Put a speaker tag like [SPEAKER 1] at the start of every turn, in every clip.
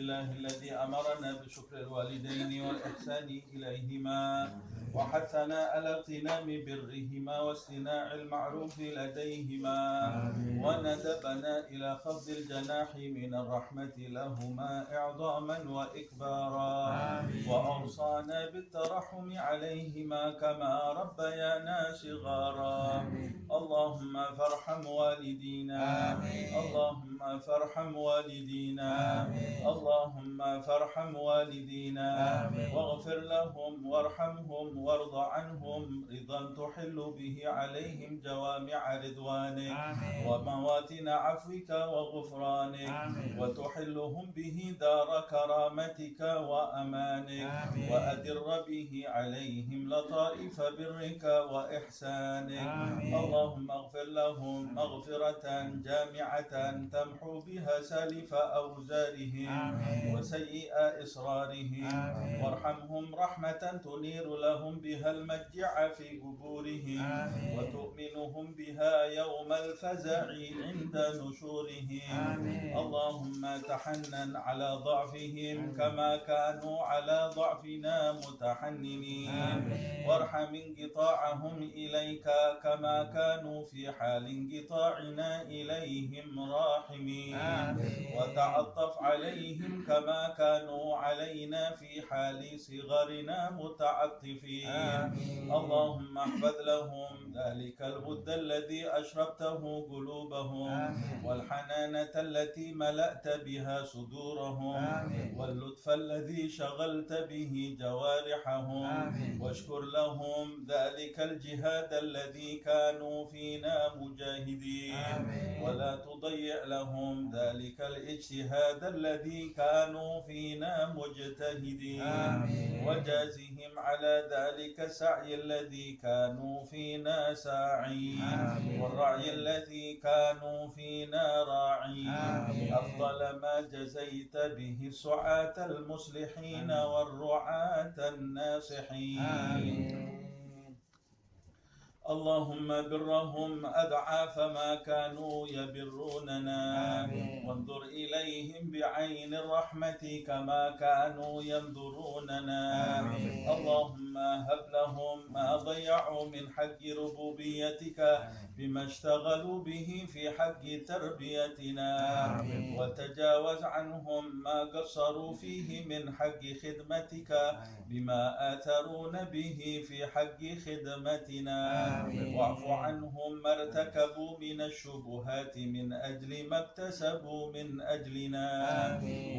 [SPEAKER 1] لله الذي أمرنا بشكر الوالدين والإحسان إليهما وحثنا على اغتنام برهما واصطناع المعروف لديهما وندبنا إلى خفض الجناح من الرحمة لهما إعظاما وإكبارا وأوصانا بالترحم عليهما كما ربيانا صغارا اللهم فارحم والدينا اللهم فارحم والدينا اللهم فارحم والدينا واغفر لهم وارحمهم وارض عنهم رضا تحل به عليهم جوامع رضوانك ومواتن عفوك وغفرانك وتحلهم به دار كرامتك وأمانك وأدر به عليهم لطائف برك وإحسانك اللهم اغفر لهم مغفرة جامعة تمحو بها سالف أوزارهم وسيئ إصرارهم وارحمهم رحمة تنير لهم بها المجع في قبورهم وتؤمنهم بها يوم الفزع عند نشورهم اللهم تحنن على ضعفهم كما كانوا على ضعفنا متحننين وارحم انقطاعهم إليك كما كانوا في حال انقطاعنا إليهم راحمين وتعطف عليهم كما كانوا علينا في حال صغرنا متعطفين اللهم احفظ لهم ذلك الود الذي أشربته قلوبهم والحنانة التي ملأت بها صدورهم واللطف الذي شغلت به جوارحهم واشكر لهم ذلك الجهاد الذي كانوا فينا مجاهدين ولا تضيع لهم ذلك الاجتهاد الذي كانوا فينا مجتهدين وجازهم على ذلك السعي الذي كانوا فينا ساعين والرعي الذي كانوا فينا راعين أفضل ما جزيت به السعاة المصلحين والرعاة الناصحين اللهم برهم أضعاف ما كانوا يبروننا وانظر إليهم بعين الرحمة كما كانوا ينظروننا اللهم هب لهم ما ضيعوا من حق ربوبيتك بما اشتغلوا به في حق تربيتنا وتجاوز عنهم ما قصروا فيه من حق خدمتك بما آثرون به في حق خدمتنا واعف عنهم ما ارتكبوا من الشبهات من أجل ما اكتسبوا من أجلنا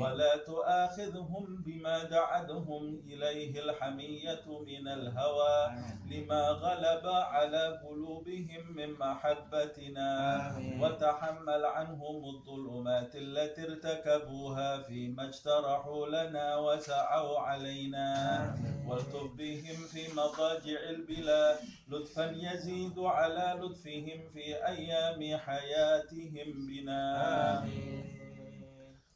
[SPEAKER 1] ولا تؤاخذهم بما دعتهم إليه الحمية من الهوى لما غلب على قلوبهم من محبتنا وتحمل عنهم الظلمات التي ارتكبوها فيما اجترحوا لنا وسعوا علينا والطف بهم في مضاجع البلاد لطفا يزيد على لطفهم في أيام حياتهم بنا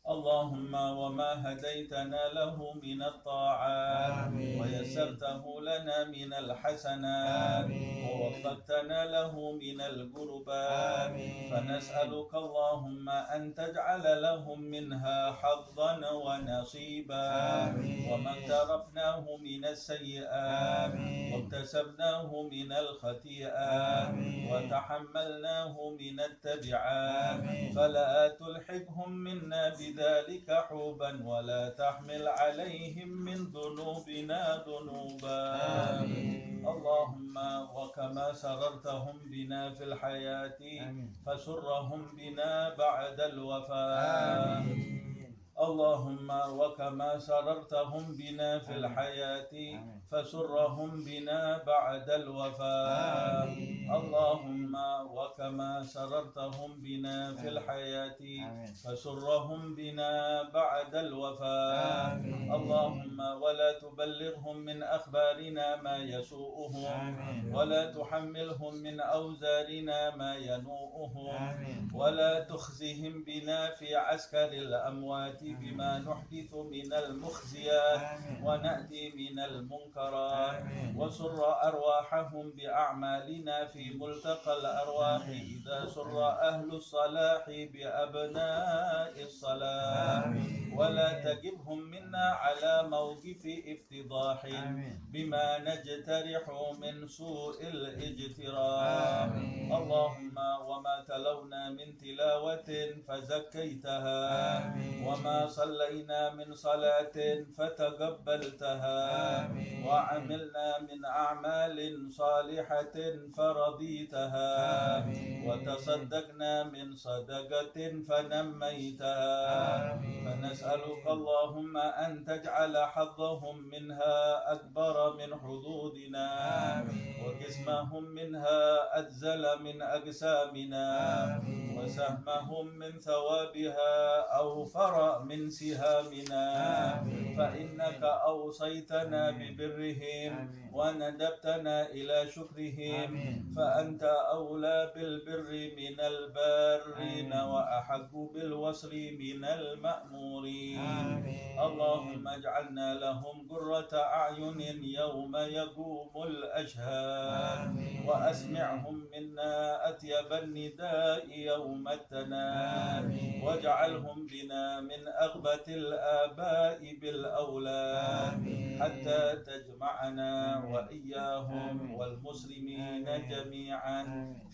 [SPEAKER 1] اللهم وما هديتنا له من الطاعات ويسرته لنا من الحسنات ووفقتنا له من القربات فنسألك اللهم أن تجعل لهم منها حظا ونصيبا وما اقترفناه من السيئات واكتسبناه من الخطيئات وتحملناه من التبعات فلا تلحقهم منا بذلك حوبا ولا تحمل عليهم من ذنوبنا ذنوبا اللهم وكما سررتهم بنا في الحياة فسرهم بنا بعد الوفاة اللهم وكما سررتهم بنا في الحياة فسرهم بنا بعد الوفاة اللهم وكما سررتهم بنا في الحياة فسرهم بنا بعد الوفاة اللهم ولا تبلغهم من أخبارنا ما يسوءهم ولا تحملهم من أوزارنا ما ينوءهم ولا تخزهم بنا في عسكر الأموات بما نحدث من المخزيات ونأتي من المنكرات وسر أرواحهم بأعمالنا في ملتقى الأرواح إذا سر أهل الصلاح بأبناء الصلاح ولا تجبهم منا على موقف افتضاح بما نجترح من سوء الاجتراح اللهم وما تلونا من تلاوة فزكيتها وما صلينا من صلاة فتقبلتها وعملنا من أعمال صالحة فرضيتها وتصدقنا من صدقة فنميتها فنسألك اللهم أن تجعل حظهم منها أكبر من حظوظنا وقسمهم منها أجزل من أجسامنا وسهمهم من ثوابها أوفر من سهامنا فإنك أوصيتنا ببرهم وندبتنا إلى شكرهم فأنت أولى بالبر من البارين وأحق بالوصل من المأمورين اللهم اجعلنا لهم قرة أعين يوم يقوم الأشهاد وأسمعهم منا أطيب النداء يوم التناد واجعلهم بنا من أغبة الآباء بالأولاد حتى تجمعنا وإياهم والمسلمين جميعا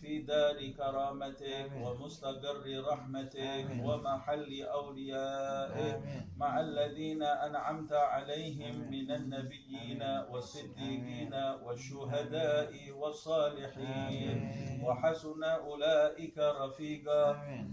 [SPEAKER 1] في دار كرامتك ومستقر رحمتك ومحل أوليائك مع الذين أنعمت عليهم من النبيين والصديقين والشهداء والصالحين وحسن أولئك رفيقا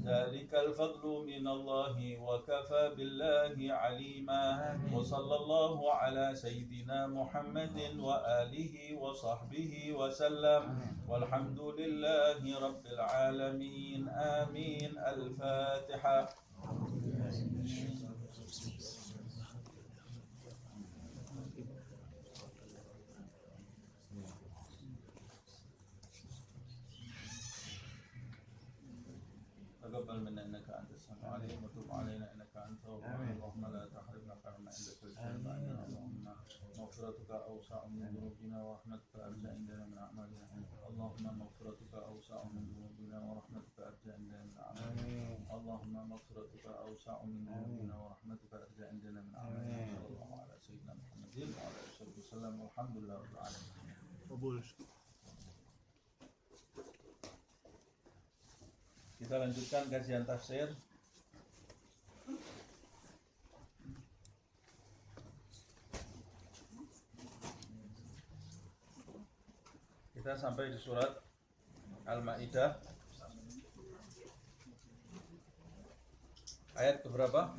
[SPEAKER 1] ذلك الفضل من الله وكفى بالله عليما وصلى الله على سيدنا محمد وآله وصحبه وسلم والحمد لله رب العالمين آمين الفاتحة تقبل منا انك انت السميع العليم وتب علينا انك انت التواب اللهم لا تحرمنا خير ما عندك اللهم مغفرتك اوسع من ذنوبنا ورحمتك ارجى عندنا من اعمالنا اللهم مغفرتك اوسع من ذنوبنا ورحمتك ارجى عندنا من اعمالنا اللهم مغفرتك اوسع من ذنوبنا ورحمتك ارجى عندنا من اعمالنا صلى الله على سيدنا محمد وعلى اله وسلم والحمد لله رب العالمين. Kita lanjutkan kajian tafsir. Kita sampai di surat Al-Maidah ayat keberapa?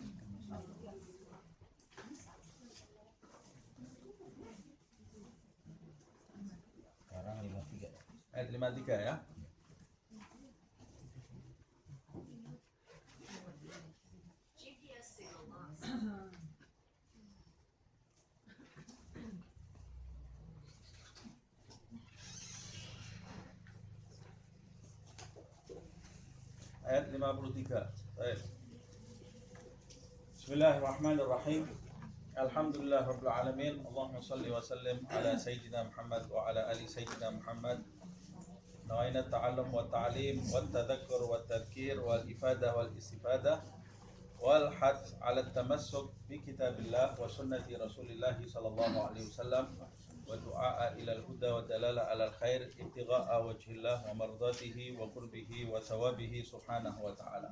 [SPEAKER 2] Sekarang 53.
[SPEAKER 1] Ayat 53 ya. Ayat 53. Baik. Bismillahirrahmanirrahim. Alhamdulillah rabbil alamin. Allahumma salli wa sallim ala sayyidina Muhammad wa ala ali sayyidina Muhammad. Nawaina ta'allum wa ta'lim wa tadhakkur wa tadhkir wal ifadah wal istifadah wal hath ala tamassuk bi kitabillah wa sunnati Rasulillah sallallahu alaihi wasallam wa du'a ila al-huda wa dalala ala al-khair ibtigha'a wajhillah wa mardatihi wa qurbihi wa thawabihi subhanahu wa ta'ala.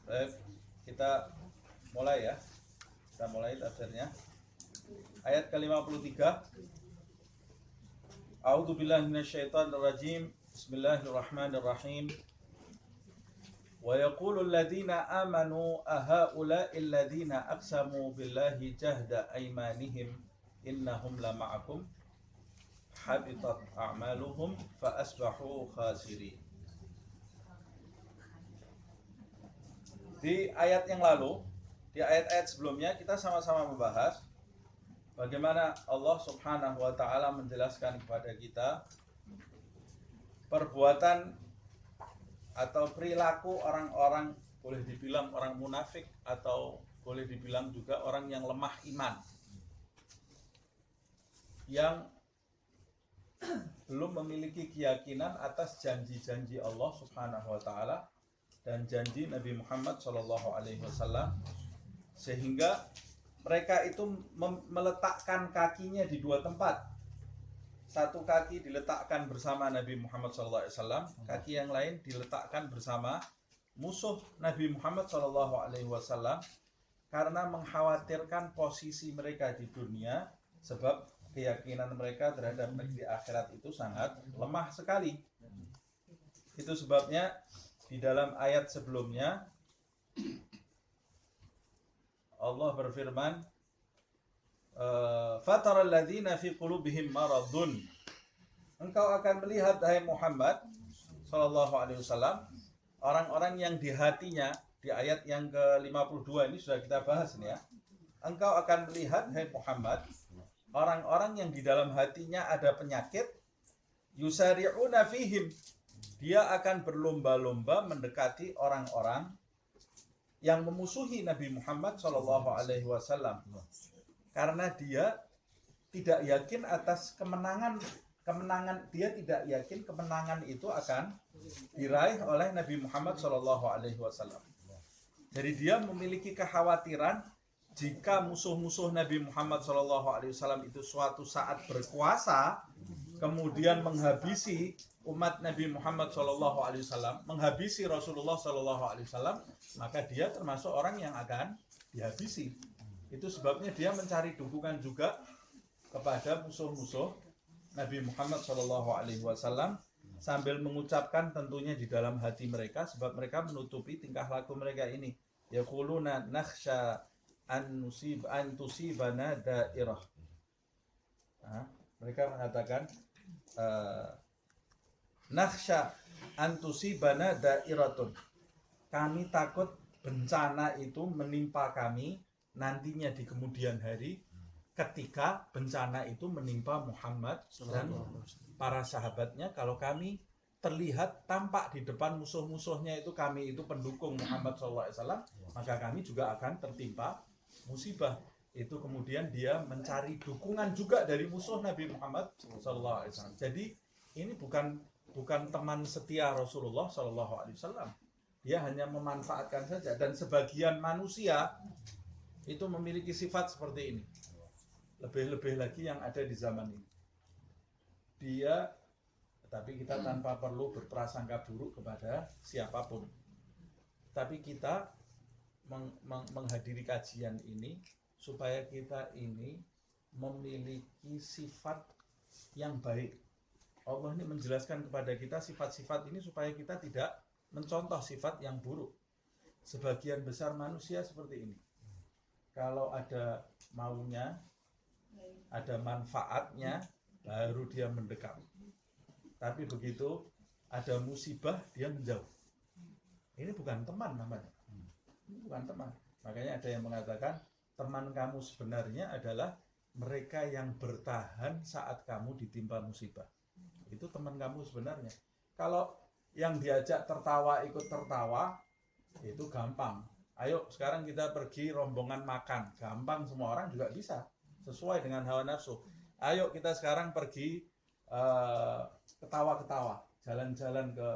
[SPEAKER 1] Baik, kita mulai ya. Kita mulai tafsirnya. Ayat ke-53. A'udzu billahi minasyaitonir rajim. Bismillahirrahmanirrahim. Wa yaqulu alladziina aamanu ahaula'il ladziina aqsamu billahi jahda aymanihim innahum lama'akum habitat a'maluhum fa asbahu khasirin. Di ayat yang lalu, di ayat-ayat sebelumnya kita sama-sama membahas bagaimana Allah Subhanahu wa taala menjelaskan kepada kita perbuatan atau perilaku orang-orang, boleh dibilang orang munafik atau boleh dibilang juga orang yang lemah iman, yang belum memiliki keyakinan atas janji-janji Allah Subhanahu wa taala dan janji Nabi Muhammad Shallallahu alaihi wasallam, sehingga mereka itu meletakkan kakinya di dua tempat. Satu kaki diletakkan bersama Nabi Muhammad Shallallahu alaihi wasallam, kaki yang lain diletakkan bersama musuh Nabi Muhammad Shallallahu alaihi wasallam, karena mengkhawatirkan posisi mereka di dunia, sebab keyakinan mereka terhadap negeri akhirat itu sangat lemah sekali. Itu sebabnya di dalam ayat sebelumnya Allah berfirman, "Fataral ladzina fi qulubihim maradun." Engkau akan melihat, hai Muhammad sallallahu alaihi wasallam, orang-orang yang di hatinya, di ayat yang ke-52 ini sudah kita bahas ini ya. Engkau akan melihat, hai Muhammad, orang-orang yang di dalam hatinya ada penyakit, yusari'una fihim. Dia akan berlomba-lomba mendekati orang-orang yang memusuhi Nabi Muhammad Shallallahu alaihi wasallam. Karena dia tidak yakin atas kemenangan, dia tidak yakin kemenangan itu akan diraih oleh Nabi Muhammad Shallallahu alaihi wasallam. Jadi dia memiliki kekhawatiran jika musuh-musuh Nabi Muhammad SAW itu suatu saat berkuasa, kemudian menghabisi umat Nabi Muhammad SAW, menghabisi Rasulullah SAW, maka dia termasuk orang yang akan dihabisi. Itu sebabnya dia mencari dukungan juga kepada musuh-musuh Nabi Muhammad SAW, sambil mengucapkan tentunya di dalam hati mereka, sebab mereka menutupi tingkah laku mereka ini. Yaquluna nakhsha an tusibana dairah. Mereka mengatakan nakhsha an tusibana dairatun. Kami takut bencana itu menimpa kami nantinya di kemudian hari, ketika bencana itu menimpa Muhammad dan para sahabatnya. Kalau kami terlihat tampak di depan musuh-musuhnya itu, kami itu pendukung Muhammad SAW, maka kami juga akan tertimpa musibah. Itu kemudian dia mencari dukungan juga dari musuh Nabi Muhammad SAW. Jadi ini bukan teman setia Rasulullah SAW. Dia hanya memanfaatkan saja. Dan sebagian manusia itu memiliki sifat seperti ini. Lebih-lebih lagi yang ada di zaman ini. Tapi kita tanpa perlu berprasangka buruk kepada siapapun. Tapi kita menghadiri kajian ini supaya kita ini memiliki sifat yang baik. Allah ini menjelaskan kepada kita sifat-sifat ini supaya kita tidak mencontoh sifat yang buruk. Sebagian besar manusia seperti ini. Kalau ada maunya, ada manfaatnya, baru dia mendekat. Tapi begitu ada musibah, dia menjauh. Ini bukan teman namanya. Ini bukan teman. Makanya ada yang mengatakan teman kamu sebenarnya adalah mereka yang bertahan saat kamu ditimpa musibah. Itu teman kamu sebenarnya. Kalau yang diajak tertawa ikut tertawa, itu gampang. Ayo sekarang kita pergi rombongan makan. Gampang, semua orang juga bisa. Sesuai dengan hawa nafsu. Ayo kita sekarang pergi ketawa-ketawa, jalan-jalan ke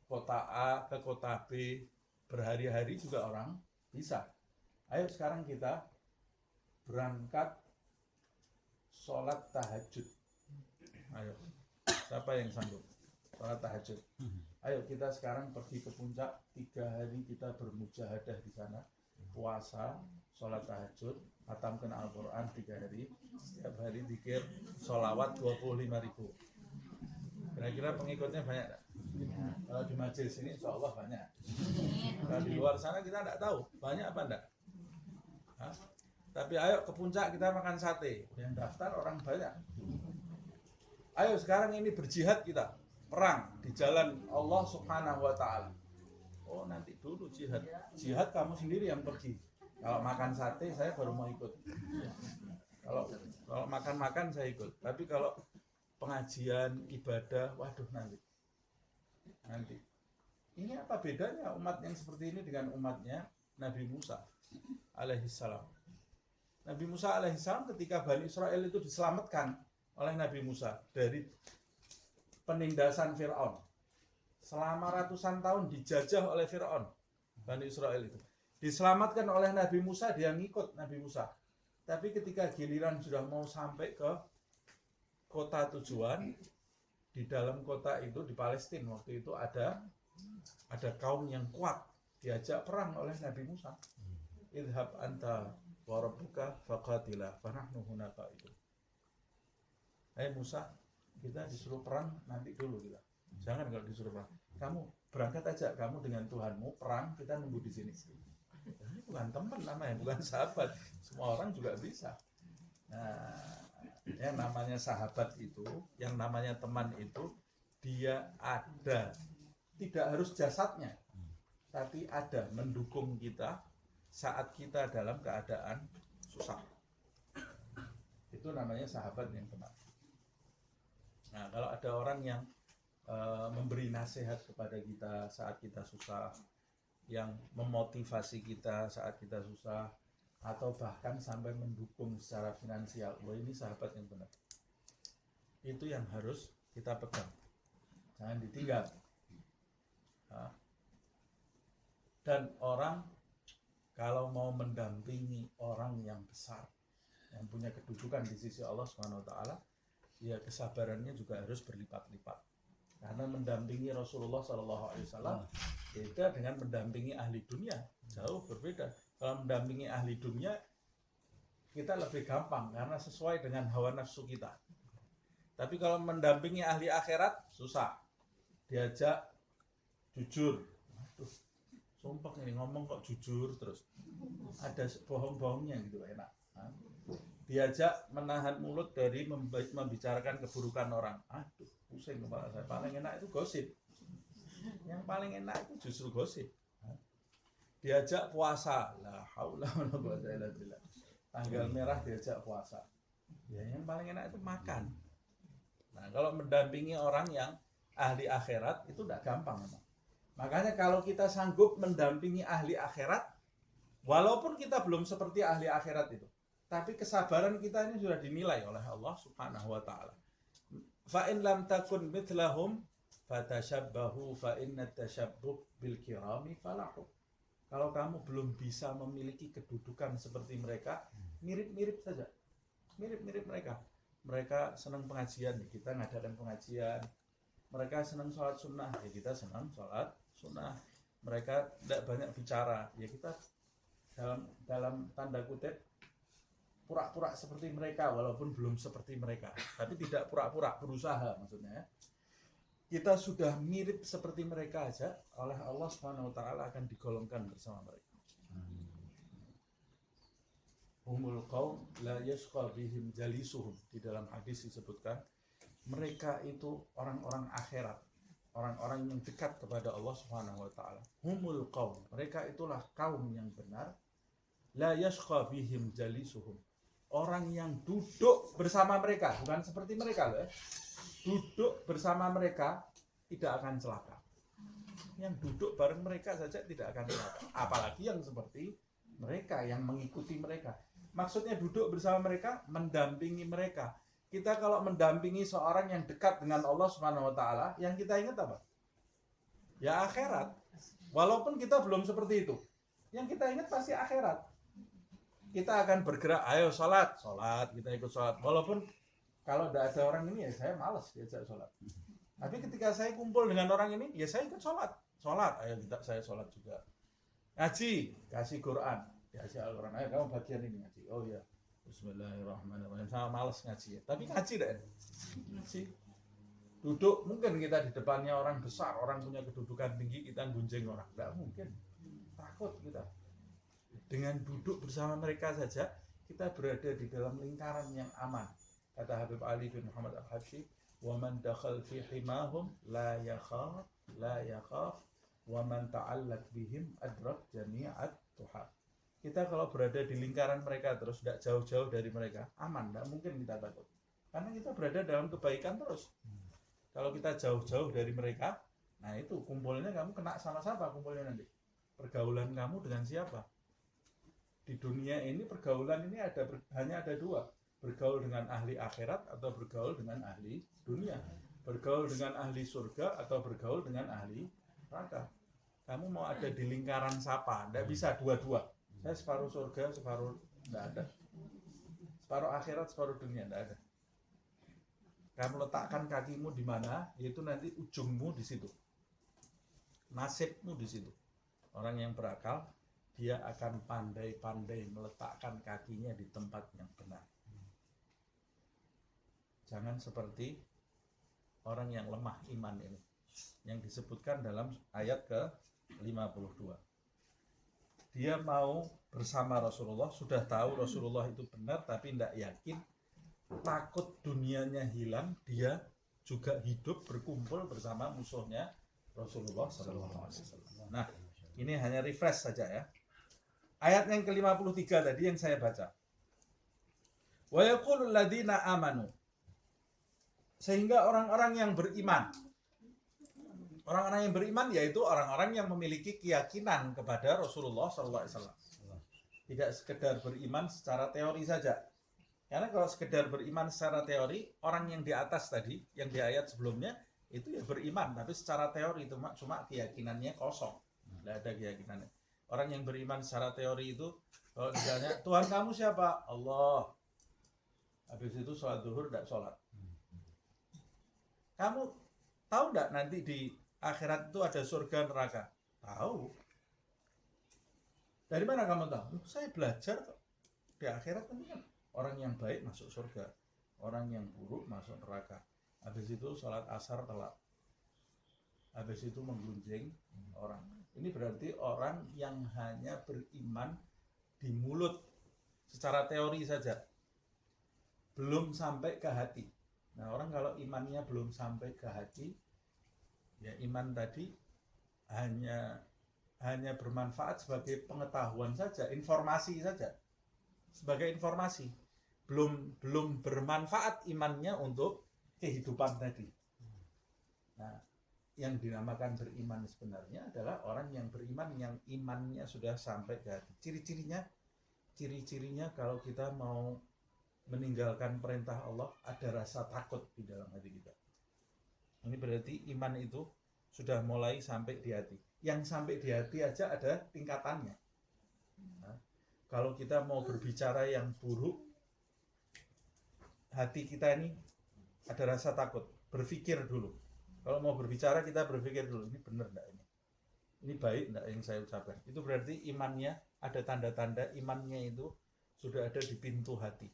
[SPEAKER 1] kota A, ke kota B, berhari-hari juga orang bisa. Ayo sekarang kita berangkat sholat tahajud. Ayo, siapa yang sanggup sholat tahajud? Ayo kita sekarang pergi ke puncak, 3 hari kita bermujahadah di sana, puasa, sholat tahajud, khatamkan Al-Quran 3 hari, setiap hari zikir, sholawat 25.000. Kira-kira pengikutnya banyak tak? Kalau di majelis ini insya Allah banyak. Kalau di luar sana kita tidak tahu banyak apa enggak. Tapi ayo ke puncak kita makan sate. Yang daftar orang banyak. Ayo sekarang ini berjihad kita, perang di jalan Allah Subhanahu wa Ta'ala. Oh nanti dulu jihad. Jihad kamu sendiri yang pergi. Kalau makan sate saya baru mau ikut. Kalau makan-makan saya ikut. Tapi kalau pengajian, ibadah, waduh nanti. Ini apa bedanya umat yang seperti ini dengan umatnya Nabi Musa alaihissalam? Nabi Musa alaihissalam ketika Bani Israel itu diselamatkan oleh Nabi Musa dari penindasan Fir'aun. Selama ratusan tahun dijajah oleh Fir'aun, Bani Israel itu. Diselamatkan oleh Nabi Musa, dia ngikut Nabi Musa. Tapi ketika giliran sudah mau sampai ke kota tujuan, di dalam kota itu di Palestina waktu itu ada kaum yang kuat, diajak perang oleh Nabi Musa. Idhab anta wa rabbuka faqatila fanahnu hunaka itu. Hai Musa, kita disuruh perang nanti dulu kita. Jangan kalau disuruh perang. Kamu berangkat aja, kamu dengan Tuhanmu perang, kita nunggu di sini. Ini bukan teman namanya, bukan sahabat. Semua orang juga bisa. Nah, yang namanya sahabat itu, yang namanya teman itu, dia ada, tidak harus jasadnya, tapi ada mendukung kita saat kita dalam keadaan susah. Itu namanya sahabat yang teman. Nah, kalau ada orang yang memberi nasihat kepada kita saat kita susah, yang memotivasi kita saat kita susah, atau bahkan sampai mendukung secara finansial, wah ini sahabat yang benar. Itu yang harus kita pegang, jangan ditinggal. Nah, dan orang kalau mau mendampingi orang yang besar, yang punya kedudukan di sisi Allah SWT, ya kesabarannya juga harus berlipat-lipat. Karena mendampingi Rasulullah SAW beda dengan mendampingi ahli dunia, jauh berbeda. Kalau mendampingi ahli dunia, kita lebih gampang karena sesuai dengan hawa nafsu kita. Tapi kalau mendampingi ahli akhirat, susah. Diajak jujur. Aduh, sumpah ini ngomong kok jujur terus. Ada bohong-bohongnya gitu, enak. Diajak menahan mulut dari membicarakan keburukan orang. Aduh, pusing kepala saya. Paling enak itu gosip. Yang paling enak itu justru gosip. Diajak puasa, la haula wala quwwata illa billah. Tanggal merah diajak puasa. Ya yang paling enak itu makan. Nah, kalau mendampingi orang yang ahli akhirat itu tidak gampang memang. Makanya kalau kita sanggup mendampingi ahli akhirat, walaupun kita belum seperti ahli akhirat itu, tapi kesabaran kita ini sudah dinilai oleh Allah Subhanahu wa taala. Fa in lam takun mithlahum fatashabbahu fa inna tashabbuh bil kirami falahu. Kalau kamu belum bisa memiliki kedudukan seperti mereka, mirip-mirip saja. Mirip-mirip mereka. Mereka senang pengajian, ya kita ngadakan pengajian. Mereka senang sholat sunnah, ya kita senang sholat sunnah. Mereka tidak banyak bicara, ya kita dalam tanda kutip pura-pura seperti mereka, walaupun belum seperti mereka. Tapi tidak pura-pura, berusaha maksudnya. Kita sudah mirip seperti mereka aja, oleh Allah Subhanahu wa taala akan digolongkan bersama mereka. Humul qaum la yashqa bihim jalisuhum. Di dalam hadis disebutkan mereka itu orang-orang akhirat, orang-orang yang dekat kepada Allah Subhanahu wa taala. Humul qaum, mereka itulah kaum yang benar. La yashqa bihim jalisuhum. Orang yang duduk bersama mereka, bukan seperti mereka loh ya. Duduk bersama mereka tidak akan celaka. Yang duduk bareng mereka saja tidak akan celaka. Apalagi yang seperti mereka, yang mengikuti mereka. Maksudnya duduk bersama mereka, mendampingi mereka. Kita kalau mendampingi seorang yang dekat dengan Allah Subhanahu wa taala, yang kita ingat apa? Ya akhirat. Walaupun kita belum seperti itu. Yang kita ingat pasti akhirat. Kita akan bergerak, ayo sholat, kita ikut sholat. Walaupun kalau tidak ada orang ini ya saya malas diajak sholat. Tapi ketika saya kumpul dengan orang ini, ya saya ikut sholat. Ayo kita saya sholat juga. Ngaji, kasih Quran, kasih Al-Quran. Ayo kamu bagian ini ngaji. Oh ya, Bismillahirrahmanirrahim. Sama malas ngaji ya. Tapi ngaji deh. Ngaji. Duduk, mungkin kita di depannya orang besar, orang punya kedudukan tinggi, kita gunjing orang. Tidak mungkin. Takut kita. Dengan duduk bersama mereka saja, kita berada di dalam lingkaran yang aman. Kata Habib Ali bin Muhammad Al-Habsyi, wa man dakhal fi himahum la yakhaf wa man ta'allaq bihim adrak jami'at tuhab. Kita kalau berada di lingkaran mereka terus tidak jauh-jauh dari mereka, aman, tidak mungkin kita takut. Karena kita berada dalam kebaikan terus. Kalau kita jauh-jauh dari mereka, nah itu kumpulnya kamu kena sama siapa kumpulnya nanti? Pergaulan kamu dengan siapa? Di dunia ini pergaulan ini hanya ada dua. Bergaul dengan ahli akhirat atau bergaul dengan ahli dunia. bergaul dengan ahli surga atau bergaul dengan ahli neraka. Kamu mau ada di lingkaran siapa? Tidak bisa dua-dua. Saya separuh surga, separuh tidak ada. Separuh akhirat, separuh dunia tidak ada. Kamu letakkan kakimu di mana, yaitu nanti ujungmu di situ. Nasibmu di situ. Orang yang berakal, dia akan pandai-pandai meletakkan kakinya di tempat yang benar. Jangan seperti orang yang lemah iman ini, yang disebutkan dalam ayat ke-52. Dia mau bersama Rasulullah, sudah tahu Rasulullah itu benar, tapi tidak yakin, takut dunianya hilang, dia juga hidup berkumpul bersama musuhnya Rasulullah SAW. Nah, ini hanya refresh saja ya. Ayat yang ke-53 tadi yang saya baca. Wa yaqulul ladzina amanu. Sehingga orang-orang yang beriman, orang-orang yang beriman yaitu orang-orang yang memiliki keyakinan kepada Rasulullah SAW. Tidak sekedar beriman secara teori saja. Karena kalau sekedar beriman secara teori, orang yang di atas tadi, yang di ayat sebelumnya, itu ya beriman, tapi secara teori itu cuma keyakinannya kosong. Tidak ada keyakinannya. Orang yang beriman secara teori itu, kalau misalnya, Tuhan kamu siapa? Allah. Habis itu sholat zuhur, tidak sholat. Kamu tahu nggak nanti di akhirat itu ada surga neraka? Tahu. Dari mana kamu tahu? Saya belajar kok. Di akhirat kan orang yang baik masuk surga, orang yang buruk masuk neraka. Habis itu sholat asar telat. Habis itu menggunjing orang. Ini berarti orang yang hanya beriman di mulut secara teori saja, belum sampai ke hati. Nah, orang kalau imannya belum sampai ke hati, ya iman tadi hanya bermanfaat sebagai pengetahuan saja, informasi saja, sebagai informasi, belum bermanfaat imannya untuk kehidupan tadi. Nah, yang dinamakan beriman sebenarnya adalah orang yang beriman yang imannya sudah sampai ke hati. Ciri-cirinya kalau kita mau meninggalkan perintah Allah, ada rasa takut di dalam hati kita. Ini berarti iman itu sudah mulai sampai di hati. Yang sampai di hati aja ada tingkatannya. Nah, kalau kita mau berbicara yang buruk, hati kita ini ada rasa takut. Berpikir dulu. Kalau mau berbicara, kita berpikir dulu, ini benar enggak ini? Ini baik enggak yang saya ucapkan? Itu berarti imannya, ada tanda-tanda imannya itu sudah ada di pintu hati.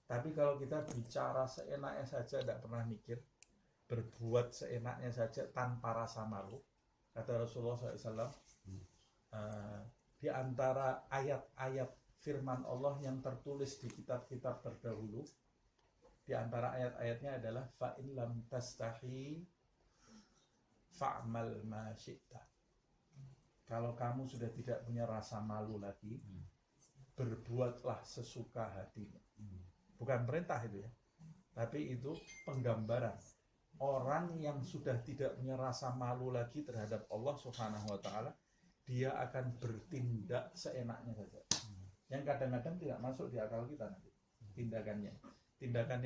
[SPEAKER 1] Tapi kalau kita bicara seenaknya saja, tidak pernah mikir, berbuat seenaknya saja tanpa rasa malu, kata Rasulullah SAW, di antara ayat-ayat firman Allah yang tertulis di kitab-kitab terdahulu, di antara ayat-ayatnya adalah fa'in lam tastahi fa'mal ma syi'ta. Kalau kamu sudah tidak punya rasa malu lagi, berbuatlah sesuka hatimu. Bukan perintah itu ya, tapi itu penggambaran orang yang sudah tidak punya rasa malu lagi terhadap Allah Subhanahu wa Ta'ala, dia akan bertindak seenaknya saja. Yang kadang-kadang tidak masuk di akal kita nanti tindakannya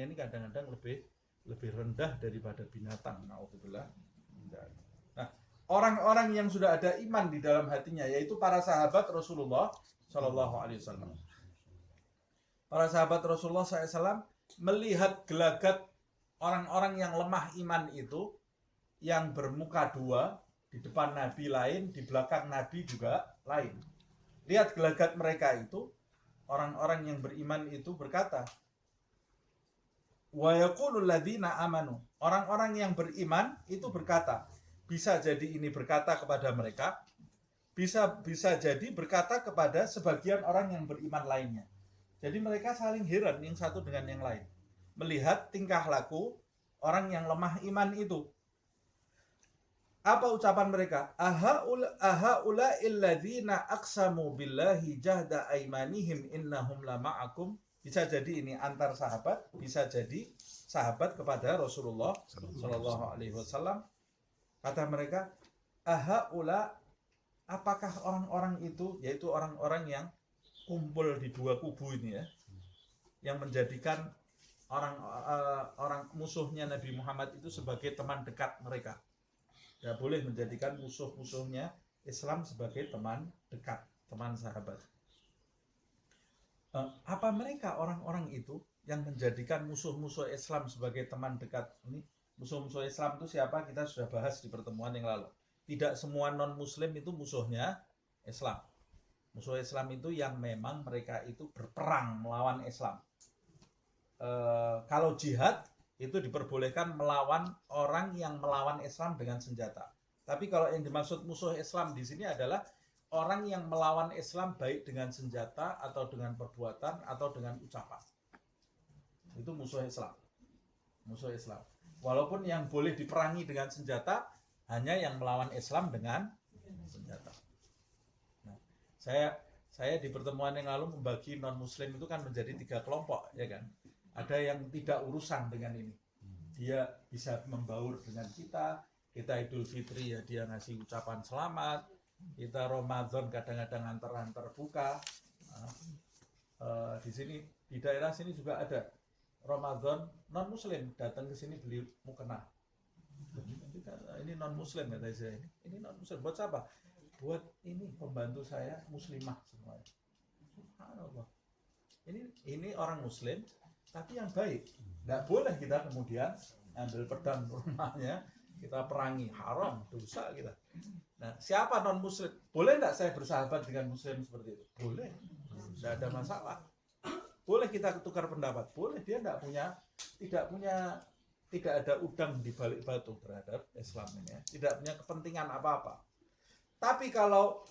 [SPEAKER 1] ini kadang-kadang lebih rendah daripada binatang. Na'udzubillah. Nah, orang-orang yang sudah ada iman di dalam hatinya, yaitu para sahabat Rasulullah Shallallahu Alaihi Wasallam. Para sahabat Rasulullah SAW melihat gelagat orang-orang yang lemah iman itu, yang bermuka dua, di depan Nabi lain, di belakang Nabi juga lain. Lihat gelagat mereka itu, orang-orang yang beriman itu berkata, wa yaqulul ladzina amanu. Orang-orang yang beriman itu berkata, bisa jadi ini berkata kepada mereka, bisa jadi berkata kepada sebagian orang yang beriman lainnya. Jadi mereka saling heran yang satu dengan yang lain, melihat tingkah laku orang yang lemah iman itu. Apa ucapan mereka? Ahaula illadzina aqsamu billahi jahda aimanihim innahum lama'akum. Bisa jadi ini antar sahabat, bisa jadi sahabat kepada Rasulullah Shallallahu Alaihi Wasallam. Kata mereka, ahaula, apakah orang-orang itu, yaitu orang-orang yang kumpul di dua kubu ini ya, yang menjadikan orang musuhnya Nabi Muhammad itu sebagai teman dekat mereka. Tidak boleh menjadikan musuh-musuhnya Islam sebagai teman dekat, teman sahabat. Apa mereka orang-orang itu yang menjadikan musuh-musuh Islam sebagai teman dekat? Ini musuh-musuh Islam itu siapa? Kita sudah bahas di pertemuan yang lalu. Tidak semua non-muslim itu musuhnya Islam. Musuh Islam itu yang memang mereka itu berperang melawan Islam. Kalau jihad itu diperbolehkan melawan orang yang melawan Islam dengan senjata. Tapi kalau yang dimaksud musuh Islam di sini adalah orang yang melawan Islam baik dengan senjata atau dengan perbuatan atau dengan ucapan. Itu musuh Islam. Musuh Islam. Walaupun yang boleh diperangi dengan senjata hanya yang melawan Islam dengan senjata. Nah, saya di pertemuan yang lalu membagi non-muslim itu kan menjadi 3 kelompok, ya kan? Ada yang tidak urusan dengan ini. Dia bisa membaur dengan kita Idul Fitri ya dia ngasih ucapan selamat, kita Ramadan kadang-kadang antar buka. Di sini di daerah sini juga ada Ramadan non muslim datang ke sini beli mukena. Ini non muslim kata saya, ini non muslim buat siapa? Buat ini pembantu saya muslimah semuanya. Subhanallah. Ini orang muslim tapi yang baik. Tidak boleh kita kemudian ambil pedang rumahnya kita perangi, haram, dosa kita. Nah, siapa non muslim? Boleh tidak saya bersahabat dengan muslim seperti itu? Boleh, tidak ada masalah. Boleh kita tukar pendapat, boleh. Dia tidak ada udang di balik batu terhadap Islam ini, ya. Tidak punya kepentingan apa-apa. Tapi kalau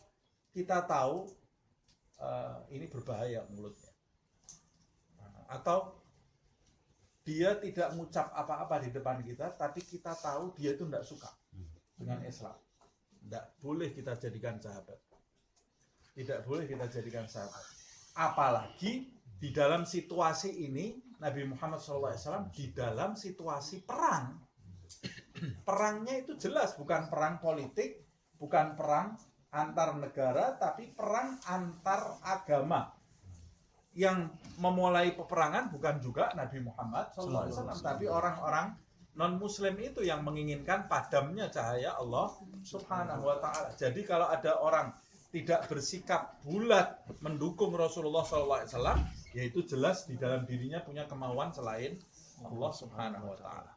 [SPEAKER 1] kita tahu ini berbahaya mulutnya, atau dia tidak mengucap apa-apa di depan kita, tapi kita tahu dia itu tidak suka dengan Islam. Tidak boleh kita jadikan sahabat. Tidak boleh kita jadikan sahabat. Apalagi di dalam situasi ini, Nabi Muhammad SAW di dalam situasi perang. Perangnya itu jelas bukan perang politik, bukan perang antar negara, tapi perang antar agama. Yang memulai peperangan bukan juga Nabi Muhammad SAW, tapi orang-orang non-muslim itu yang menginginkan padamnya cahaya Allah Subhanahu wa Ta'ala. Jadi kalau ada orang tidak bersikap bulat mendukung Rasulullah SAW, yaitu jelas di dalam dirinya punya kemauan selain Allah Subhanahu wa Ta'ala.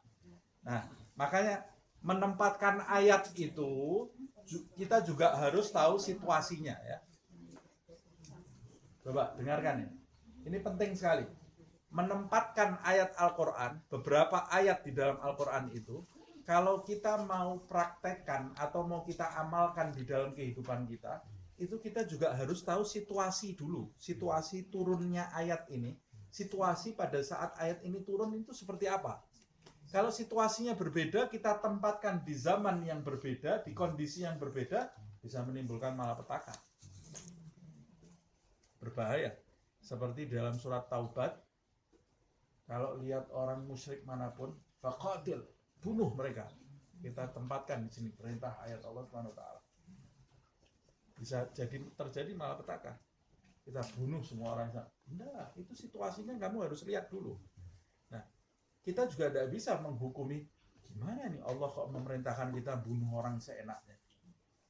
[SPEAKER 1] Nah, makanya menempatkan ayat itu kita juga harus tahu situasinya, ya. Coba dengarkan ini. Ini penting sekali. Menempatkan ayat Al-Quran, beberapa ayat di dalam Al-Quran itu, kalau kita mau praktekkan atau mau kita amalkan di dalam kehidupan kita, itu kita juga harus tahu situasi dulu. Situasi turunnya ayat ini, situasi pada saat ayat ini turun itu seperti apa. Kalau situasinya berbeda, kita tempatkan di zaman yang berbeda, di kondisi yang berbeda, bisa menimbulkan malapetaka. Berbahaya. Seperti dalam surat Taubat, kalau lihat orang musyrik manapun, faqatil, bunuh mereka. Kita tempatkan di sini perintah ayat Allah Subhanahu wa Ta'ala. Bisa terjadi malapetaka. Kita bunuh semua orang. Enggak, itu situasinya kamu harus lihat dulu. Nah, kita juga tidak bisa menghukumi gimana nih Allah kok memerintahkan kita bunuh orang seenaknya.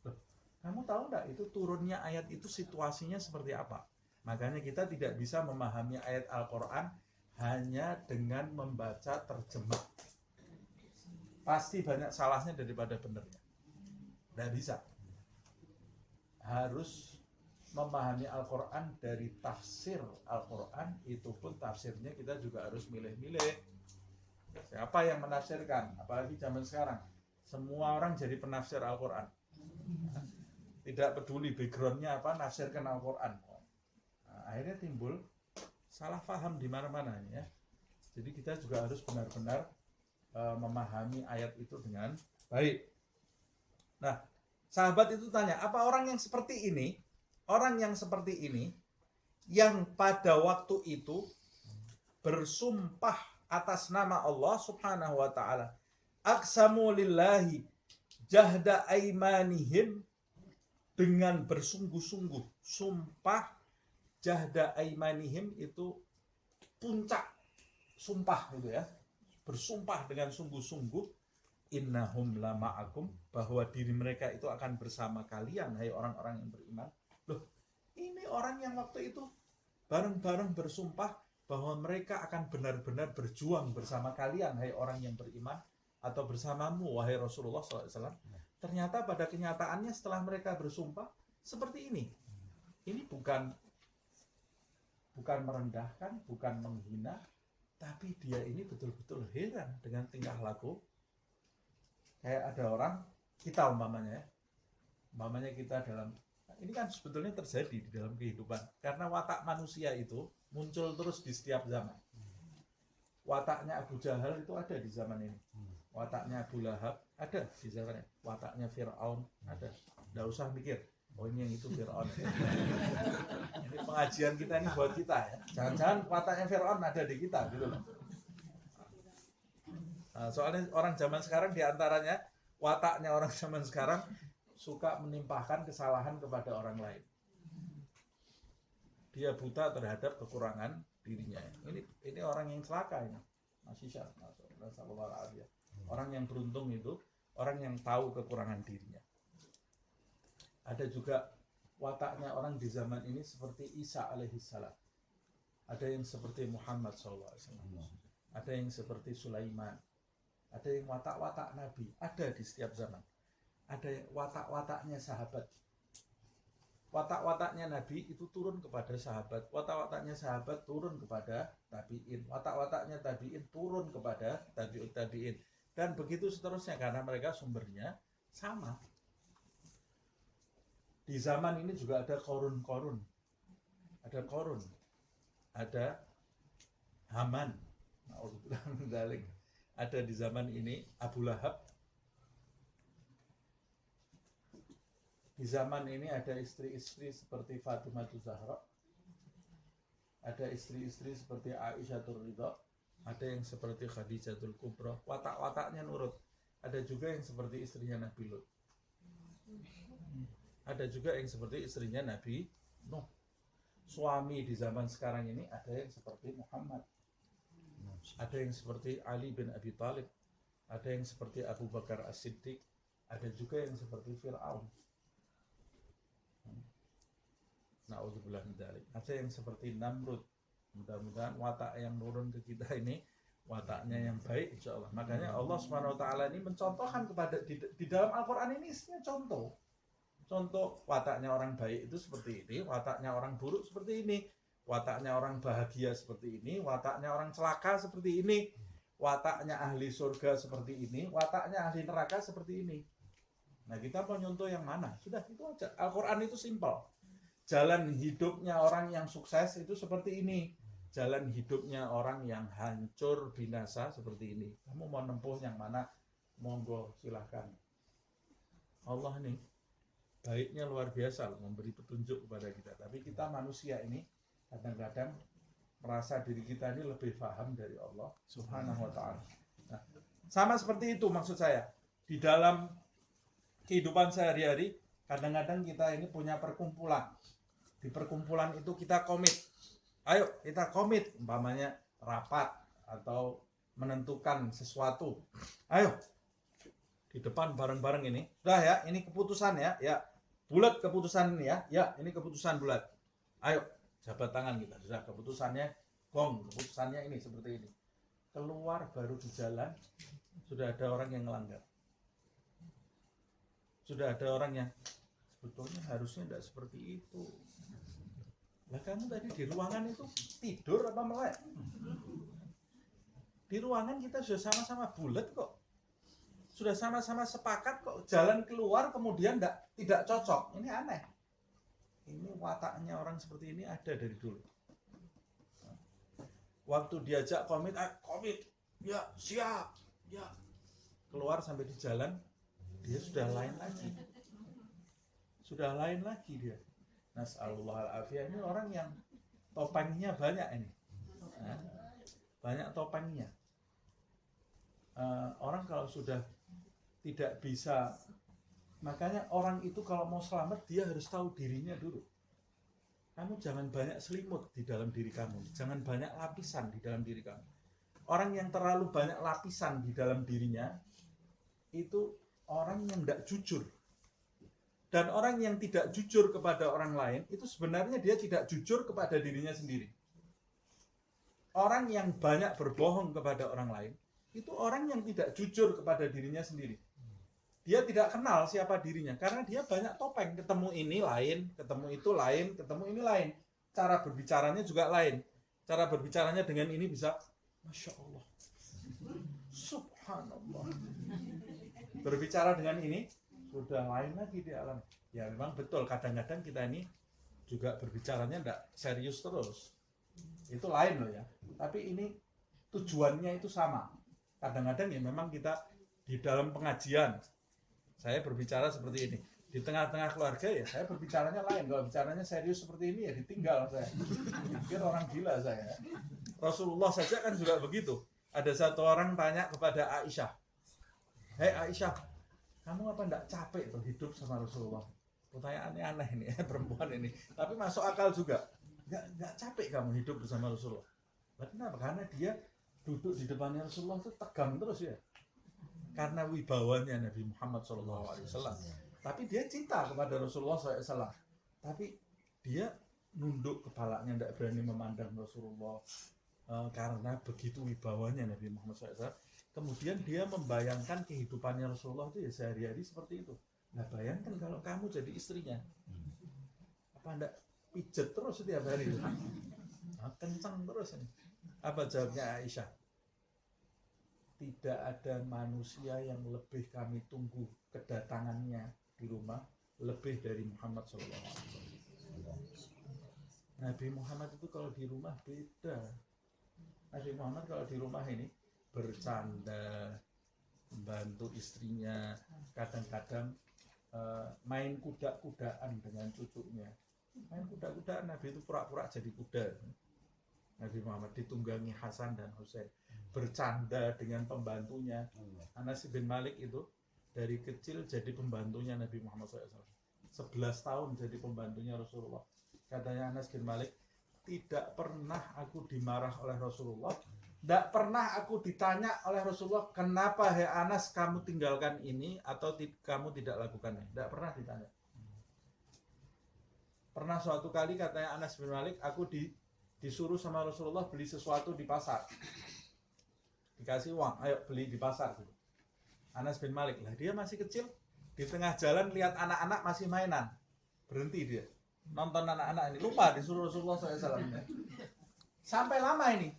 [SPEAKER 1] Loh, kamu tahu enggak itu turunnya ayat itu situasinya seperti apa? Makanya kita tidak bisa memahami ayat Al-Quran hanya dengan membaca terjemah. Pasti banyak salahnya daripada benernya. Tidak bisa. Harus memahami Al-Quran dari tafsir Al-Quran, itu pun tafsirnya kita juga harus milih-milih. Siapa yang menafsirkan? Apalagi zaman sekarang. Semua orang jadi penafsir Al-Quran. Tidak peduli backgroundnya apa, nafsirkan Al-Quran. Akhirnya timbul salah paham di mana-mana, ya. Jadi kita juga harus benar-benar memahami ayat itu dengan baik. Nah, sahabat itu tanya, apa orang yang seperti ini, yang pada waktu itu bersumpah atas nama Allah Subhanahu wa Ta'ala, aqsamu lillahi jahda aimanihim, dengan bersungguh-sungguh, sumpah. Jahda aimanihim itu puncak sumpah gitu ya, bersumpah dengan sungguh-sungguh, innahum la ma'akum, bahwa diri mereka itu akan bersama kalian, hai orang-orang yang beriman. Loh, ini orang yang waktu itu bareng-bareng bersumpah bahwa mereka akan benar-benar berjuang bersama kalian, hai orang yang beriman, atau bersamamu, wahai Rasulullah SAW. Ternyata pada kenyataannya setelah mereka bersumpah seperti ini. Ini bukan merendahkan, bukan menghina, tapi dia ini betul-betul heran dengan tingkah laku. Kayak ada orang, kita umpamanya kita dalam, ini kan sebetulnya terjadi di dalam kehidupan. Karena watak manusia itu muncul terus di setiap zaman. Wataknya Abu Jahal itu ada di zaman ini. Wataknya Abu Lahab ada di zaman ini. Wataknya Fir'aun ada. Nggak usah mikir, oh ini yang itu Fir'aun. Ini pengajian kita ini buat kita ya. Jangan-jangan wataknya Fir'aun ada di kita gitu loh. Nah, soalnya orang zaman sekarang diantaranya, wataknya orang zaman sekarang suka menimpahkan kesalahan kepada orang lain. Dia buta terhadap kekurangan dirinya. Ini orang yang celaka ini. Masih orang yang beruntung itu orang yang tahu kekurangan dirinya. Ada juga wataknya orang di zaman ini seperti Isa alaihissalam. Ada yang seperti Muhammad SAW. Ada yang seperti Sulaiman. Ada yang watak-watak Nabi. Ada di setiap zaman. Ada watak-wataknya sahabat. Watak-wataknya Nabi itu turun kepada sahabat. Watak-wataknya sahabat turun kepada tabi'in. Watak-wataknya tabi'in turun kepada tabi'ut tabi'in. Dan begitu seterusnya karena mereka sumbernya sama. Di zaman ini juga ada korun-korun. Ada korun. Ada Haman. Ada di zaman ini Abu Lahab. Di zaman ini ada istri-istri seperti Fatimah Zahra. Ada istri-istri seperti Aisyah Ridha. Ada yang seperti Khadijatul Kubra. Watak-wataknya nurut. Ada juga yang seperti istrinya Nabi Lut. Ada juga yang seperti istrinya Nabi Nuh. Suami di zaman sekarang ini ada yang seperti Muhammad. Ada yang seperti Ali bin Abi Thalib. Ada yang seperti Abu Bakar As-Siddiq. Ada juga yang seperti Fir'aun. Na'udzubillah min dzalik. Ada yang seperti Namrud. Mudah-mudahan watak yang turun ke kita ini wataknya yang baik insyaallah. Makanya Allah Subhanahu wa taala ini mencontohkan kepada di dalam Al-Qur'an ini isinya contoh. Contoh wataknya orang baik itu seperti ini, wataknya orang buruk seperti ini, wataknya orang bahagia seperti ini, wataknya orang celaka seperti ini, wataknya ahli surga seperti ini, wataknya ahli neraka seperti ini. Nah, kita mau nyontoh yang mana? Sudah, itu aja. Al-Qur'an itu simpel. Jalan hidupnya orang yang sukses itu seperti ini. Jalan hidupnya orang yang hancur binasa seperti ini. Kamu mau nempuh yang mana? Monggo, silahkan. Allah nih baiknya luar biasa loh, memberi petunjuk kepada kita. Tapi kita manusia ini kadang-kadang merasa diri kita ini lebih paham dari Allah Subhanahu wa ta'ala. Nah, sama seperti itu maksud saya. Di dalam kehidupan sehari-hari kadang-kadang kita ini punya perkumpulan. Di perkumpulan itu kita komit. Ayo kita komit, umpamanya rapat atau menentukan sesuatu. Ayo di depan bareng-bareng ini. Sudah ya, ini keputusan ya. Ya, bulat keputusan ini ya. Ya, ini keputusan bulat. Ayo, jabat tangan kita. Sudah keputusannya gong, keputusannya ini seperti ini. Keluar baru di jalan sudah ada orang yang melanggar. Sudah ada orang yang sebetulnya harusnya tidak seperti itu. Lah kamu tadi di ruangan itu tidur apa melek? Di ruangan kita sudah sama-sama bulat kok. Sudah sama-sama sepakat kok, jalan keluar kemudian tidak cocok. Ini aneh. Ini wataknya orang seperti ini ada dari dulu. Waktu diajak komit, ya siap, ya. Keluar sampai di jalan, dia sudah lain lagi. Sudah lain lagi dia. Nas'alullah al-afiyah. Ini orang yang topengnya banyak ini. Banyak topengnya. Orang kalau sudah tidak bisa, makanya orang itu kalau mau selamat dia harus tahu dirinya dulu. Kamu jangan banyak selimut di dalam diri kamu, jangan banyak lapisan di dalam diri kamu. Orang yang terlalu banyak lapisan di dalam dirinya itu orang yang tidak jujur. Dan orang yang tidak jujur kepada orang lain itu sebenarnya dia tidak jujur kepada dirinya sendiri. Orang yang banyak berbohong kepada orang lain itu orang yang tidak jujur kepada dirinya sendiri. Dia tidak kenal siapa dirinya karena dia banyak topeng, ketemu ini lain, ketemu itu lain, ketemu ini lain. Cara berbicaranya juga lain. Cara berbicaranya dengan ini bisa Masya Allah, Subhanallah. Berbicara dengan ini sudah lain lagi di alam. Ya memang betul, kadang-kadang kita ini juga berbicaranya tidak serius terus. Itu lain loh ya. Tapi ini tujuannya itu sama. Kadang-kadang ya memang kita di dalam pengajian, saya berbicara seperti ini. Di tengah-tengah keluarga ya saya berbicaranya lain. Kalau bicaranya serius seperti ini ya ditinggal saya. Pikir orang gila saya. Rasulullah saja kan juga begitu. Ada satu orang tanya kepada Aisyah, "Hei Aisyah, kamu apa enggak capek tuh hidup sama Rasulullah?" Pertanyaannya aneh ini ya, perempuan ini. Tapi masuk akal juga. Enggak capek kamu hidup bersama Rasulullah? Kenapa? Karena dia duduk di depannya Rasulullah itu tegang terus ya. Karena wibawanya Nabi Muhammad SAW. Tapi dia cinta kepada Rasulullah SAW. Tapi dia nunduk kepalanya, tidak berani memandang Rasulullah. Karena begitu wibawanya Nabi Muhammad SAW. Kemudian dia membayangkan kehidupannya Rasulullah itu ya sehari-hari seperti itu. Nah bayangkan kalau kamu jadi istrinya, apa enggak pijet terus setiap hari itu? Kencang terus ini. Apa jawabnya Aisyah? Tidak ada manusia yang lebih kami tunggu kedatangannya di rumah lebih dari Muhammad SAW. Nabi Muhammad itu kalau di rumah beda. Nabi Muhammad kalau di rumah ini bercanda, membantu istrinya, kadang-kadang main kuda-kudaan dengan cucunya. Main kuda-kudaan, Nabi itu pura-pura jadi kuda. Nabi Muhammad ditunggangi Hasan dan Husain, bercanda dengan pembantunya. Anas bin Malik itu dari kecil jadi pembantunya Nabi Muhammad SAW. 11 tahun jadi pembantunya Rasulullah. Katanya Anas bin Malik, tidak pernah aku dimarah oleh Rasulullah, tidak pernah aku ditanya oleh Rasulullah, kenapa hai Anas kamu tinggalkan ini atau kamu tidak lakukannya. Tidak pernah ditanya. Pernah suatu kali katanya Anas bin Malik, aku disuruh sama Rasulullah beli sesuatu di pasar. Dikasih uang, ayo beli di pasar. Anas bin Malik, lah dia masih kecil, di tengah jalan lihat anak-anak masih mainan. Berhenti dia. Nonton anak-anak ini, lupa disuruh Rasulullah SAW. Sampai lama ini.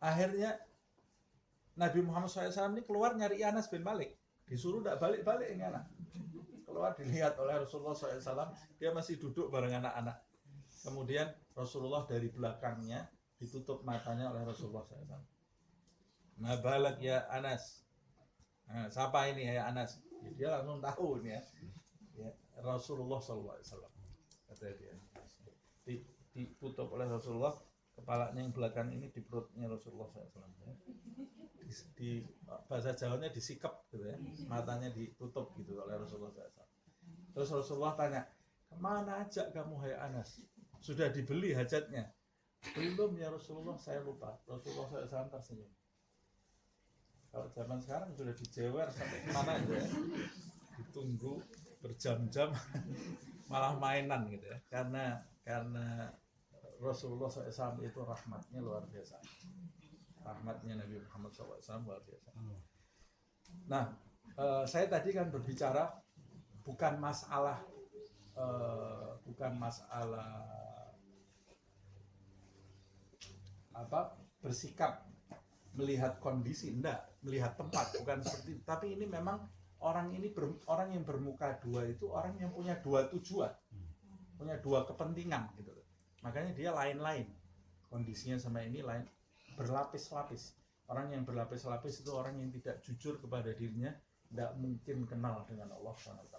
[SPEAKER 1] Akhirnya Nabi Muhammad SAW ini keluar nyari Anas bin Malik. Disuruh tidak balik-balik ini anak. Keluar dilihat oleh Rasulullah SAW, dia masih duduk bareng anak-anak. Kemudian Rasulullah dari belakangnya ditutup matanya oleh Rasulullah SAW. Nah balak ya Anas. Nah, siapa ini ya Anas? Ya, dia langsung tahu ini ya Rasulullah SAW. Kata dia. Ditutup oleh Rasulullah, kepalanya yang belakang ini di perutnya Rasulullah SAW. Di bahasa Jawanya disikap gitu ya, matanya ditutup gitu oleh Rasulullah SAW. Terus Rasulullah tanya, kemana aja kamu hai Anas? Sudah dibeli hajatnya? Belum ya Rasulullah, saya lupa. Rasulullah SAW tersenyum. Kalau zaman sekarang sudah dijewer sampai kemana aja ya? Ditunggu berjam-jam malah mainan gitu ya, karena Rasulullah SAW itu rahmatnya luar biasa, rahmatnya Nabi Muhammad SAW luar biasa. Nah, saya tadi kan berbicara bukan masalah bersikap melihat kondisi, enggak, melihat tempat, bukan seperti itu. Tapi ini memang orang yang bermuka dua itu orang yang punya dua tujuan, punya dua kepentingan gitu. Makanya dia lain-lain kondisinya sama ini lain, berlapis-lapis. Orang yang berlapis-lapis itu orang yang tidak jujur kepada dirinya, tidak mungkin kenal dengan Allah SWT.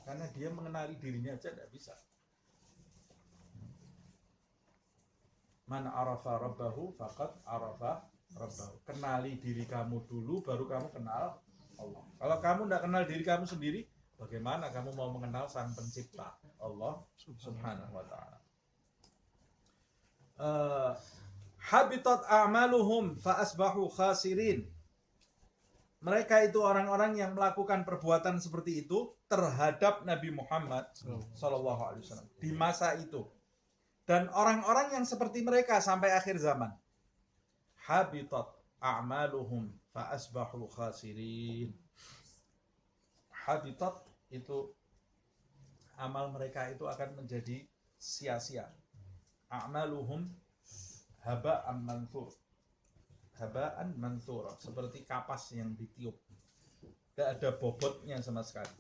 [SPEAKER 1] Karena dia mengenali dirinya aja tidak bisa. Man arafa rabbahu faqad arafa rabbahu. Kenali diri kamu dulu, baru kamu kenal Allah. Kalau kamu tidak kenal diri kamu sendiri, bagaimana kamu mau mengenal Sang Pencipta Allah Subhanahu wa Ta'ala? Habitat a'maluhum fa asbahu khasirin. Mereka itu orang-orang yang melakukan perbuatan seperti itu terhadap Nabi Muhammad SAW di masa itu. Dan orang-orang yang seperti mereka sampai akhir zaman. Habitat a'maluhum fa asbahu khasirin. Habitat itu amal mereka itu akan menjadi sia-sia. A'maluhum haba'an mansur. Haba'an mansur, seperti kapas yang ditiup. Tidak ada bobotnya sama sekali.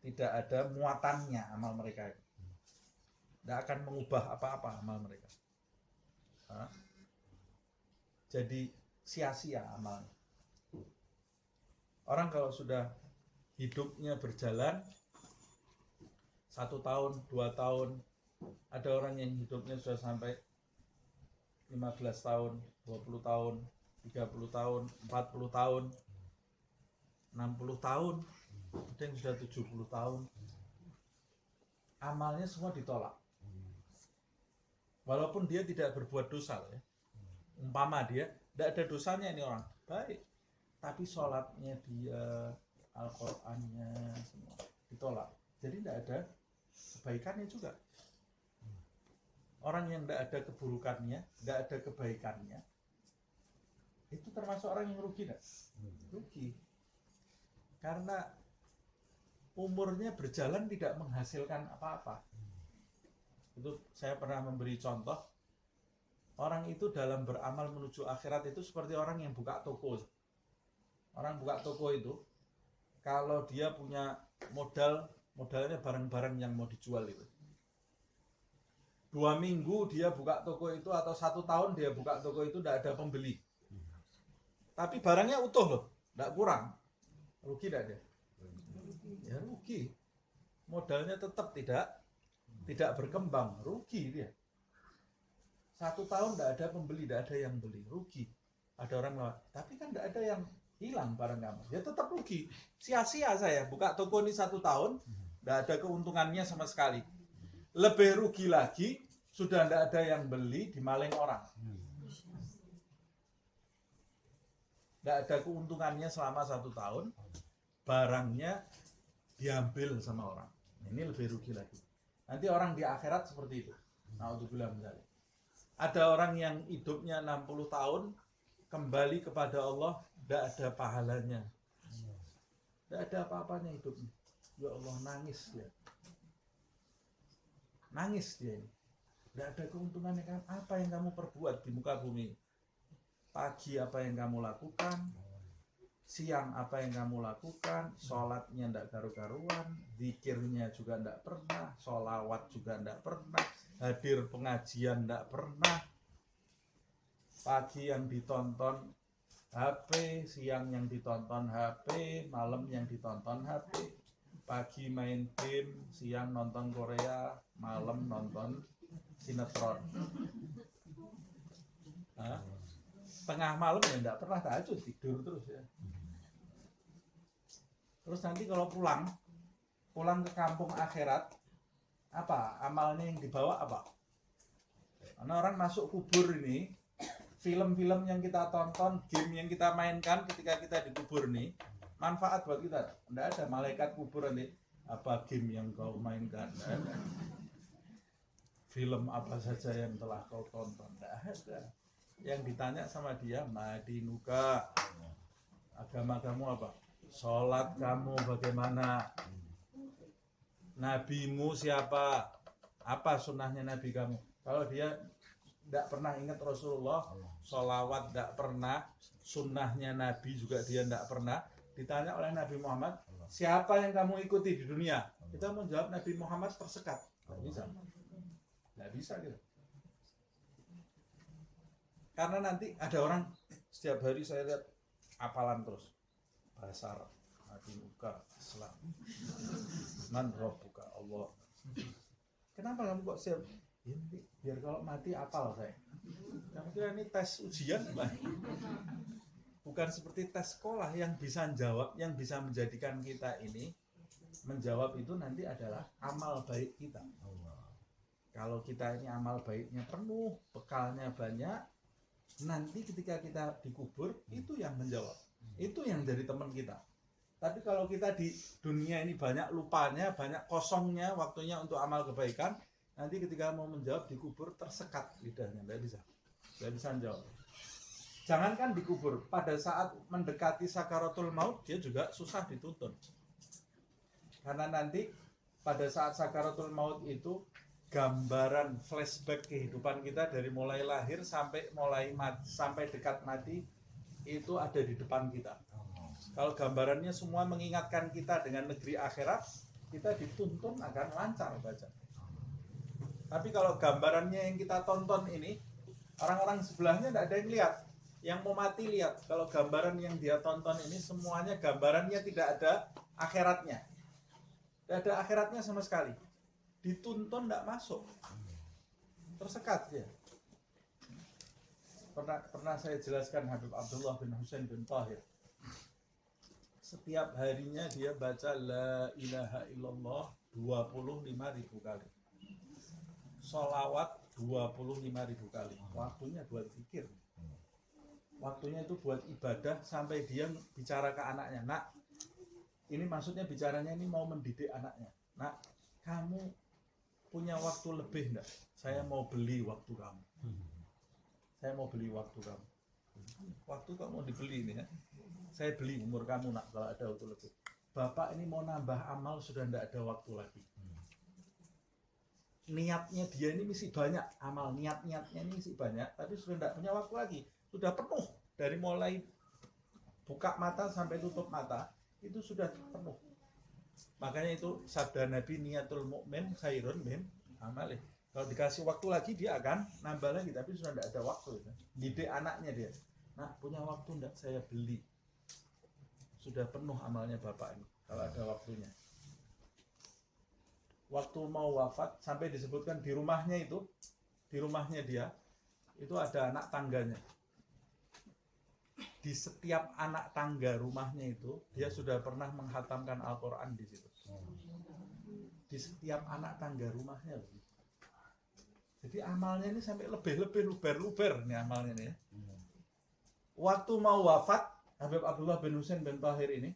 [SPEAKER 1] Tidak ada muatannya amal mereka itu. Tidak akan mengubah apa-apa amal mereka. Jadi sia-sia amalnya. Orang kalau sudah hidupnya berjalan 1 tahun, 2 tahun, ada orang yang hidupnya sudah sampai 15 tahun, 20 tahun, 30 tahun, 40 tahun, 60 tahun, ada yang sudah 70 tahun. Amalnya semua ditolak. Walaupun dia tidak berbuat dosa ya. Umpama dia tidak ada dosanya, ini orang baik, tapi sholatnya dia, Al-Qur'annya semua ditolak. Jadi tidak ada kebaikannya juga. Orang yang tidak ada keburukannya, tidak ada kebaikannya, itu termasuk orang yang rugi tidak? Rugi. Karena umurnya berjalan tidak menghasilkan apa-apa. Itu saya pernah memberi contoh. Orang itu dalam beramal menuju akhirat itu seperti orang yang buka toko. Orang buka toko itu, kalau dia punya modalnya barang-barang yang mau dijual itu. 2 minggu dia buka toko itu atau 1 tahun dia buka toko itu tidak ada pembeli. Tapi barangnya utuh loh, tidak kurang. Rugi tidak dia? Ya rugi. Modalnya tetap tidak berkembang, rugi dia. 1 tahun tidak ada pembeli, tidak ada yang beli, rugi. Ada orang lewat, tapi kan tidak ada yang hilang barang kamu. Ya tetap rugi. Sia-sia saya buka toko ini 1 tahun, tidak ada keuntungannya sama sekali. Lebih rugi lagi, sudah tidak ada yang beli, dimaling orang. Tidak ada keuntungannya selama 1 tahun, barangnya diambil sama orang. Ini lebih rugi lagi. Nanti orang di akhirat seperti itu. Na'udzubillah misalnya. Ada orang yang hidupnya 60 tahun, kembali kepada Allah, tidak ada pahalanya. Tidak ada apa-apanya hidupnya. Ya Allah, nangis dia. Nangis dia ini. Tidak ada keuntungannya kan? Apa yang kamu perbuat di muka bumi? Pagi apa yang kamu lakukan? Siang apa yang kamu lakukan? Sholatnya tidak karu-karuan, zikirnya juga tidak pernah, sholawat juga tidak pernah, hadir pengajian tidak pernah. Pagi yang ditonton HP, siang yang ditonton HP, malam yang ditonton HP. Pagi main game, siang nonton Korea, malam nonton sinetron. Tengah malam ya tidak pernah tahajud, tidur terus ya. Terus nanti kalau pulang ke kampung akhirat, apa amalnya yang dibawa apa? Karena orang masuk kubur ini, film-film yang kita tonton, game yang kita mainkan ketika kita dikubur nih, manfaat buat kita. Tidak ada malaikat kubur nanti, apa game yang kau mainkan, film apa saja yang telah kau tonton, tidak ada. Yang ditanya sama dia, madinuka, agama kamu apa? Sholat kamu bagaimana? Nabimu siapa? Apa sunnahnya nabi kamu? Kalau dia tidak pernah ingat Rasulullah, sholawat tidak pernah, sunnahnya nabi juga dia tidak pernah, ditanya oleh Nabi Muhammad, siapa yang kamu ikuti di dunia? Kita mau jawab Nabi Muhammad tersekat. Tidak bisa. Tidak bisa gitu. Karena nanti ada orang, setiap hari saya lihat hafalan terus. Bahasa Arab, Madinuka, Islam, Man Rabbuka, Allah. Kenapa kamu kok siap? Ini biar kalau mati apal saya. Kamu kira ini tes ujian, Pak? Bukan seperti tes sekolah yang bisa jawab, yang bisa menjadikan kita ini menjawab itu nanti adalah amal baik kita.
[SPEAKER 3] Kalau kita ini amal baiknya penuh, bekalnya banyak, nanti ketika kita dikubur itu yang menjawab, itu yang jadi teman kita. Tapi kalau kita di dunia ini banyak lupanya, banyak kosongnya waktunya untuk amal kebaikan, nanti ketika mau menjawab dikubur tersekat lidahnya, nggak bisa menjawab. Jangankan dikubur, pada saat mendekati sakaratul maut dia juga susah dituntun. Karena nanti pada saat sakaratul maut itu gambaran flashback kehidupan kita dari mulai lahir sampai sampai dekat mati itu ada di depan kita. Kalau gambarannya semua mengingatkan kita dengan negeri akhirat, kita dituntun akan lancar baca. Tapi kalau gambarannya yang kita tonton ini, orang-orang sebelahnya tidak ada yang lihat. Yang mau mati lihat. Kalau gambaran yang dia tonton ini semuanya gambarannya tidak ada akhiratnya. Tidak ada akhiratnya sama sekali. Dituntun tidak masuk. Tersekat ya. Pernah saya jelaskan Habib Abdullah bin Husain bin Tahir. Setiap harinya dia baca La ilaha illallah 25.000 kali. Sholawat 25.000 kali. Waktunya buat zikir. Waktunya itu buat ibadah sampai dia bicara ke anaknya. Nak, ini maksudnya bicaranya ini mau mendidik anaknya. Nak, kamu punya waktu lebih enggak? Saya mau beli waktu kamu. Saya mau beli waktu kamu. Waktu kamu dibeli ini ya. Saya beli umur kamu nak kalau ada waktu lebih. Bapak ini mau nambah amal sudah enggak ada waktu lagi. Niatnya dia ini mesti banyak amal, niatnya ini mesti banyak, tapi sudah enggak punya waktu lagi. Sudah penuh dari mulai buka mata sampai tutup mata itu sudah penuh. Makanya itu sabda Nabi niatul mukmin khairun min amalih. Kalau dikasih waktu lagi dia akan nambah lagi, tapi sudah tidak ada waktu. Didik anaknya dia. Nah, punya waktu enggak saya beli. Sudah penuh amalnya bapak ini kalau ada waktunya. Waktu mau wafat sampai disebutkan di rumahnya itu, di rumahnya dia itu ada anak tangganya. Di setiap anak tangga rumahnya itu dia sudah pernah menghatamkan Al-Quran di situ. Di setiap anak tangga rumahnya. Jadi amalnya ini sampai lebih luber nih amalnya nih. Waktu mau wafat Habib Abdullah bin Husain bin Tahir ini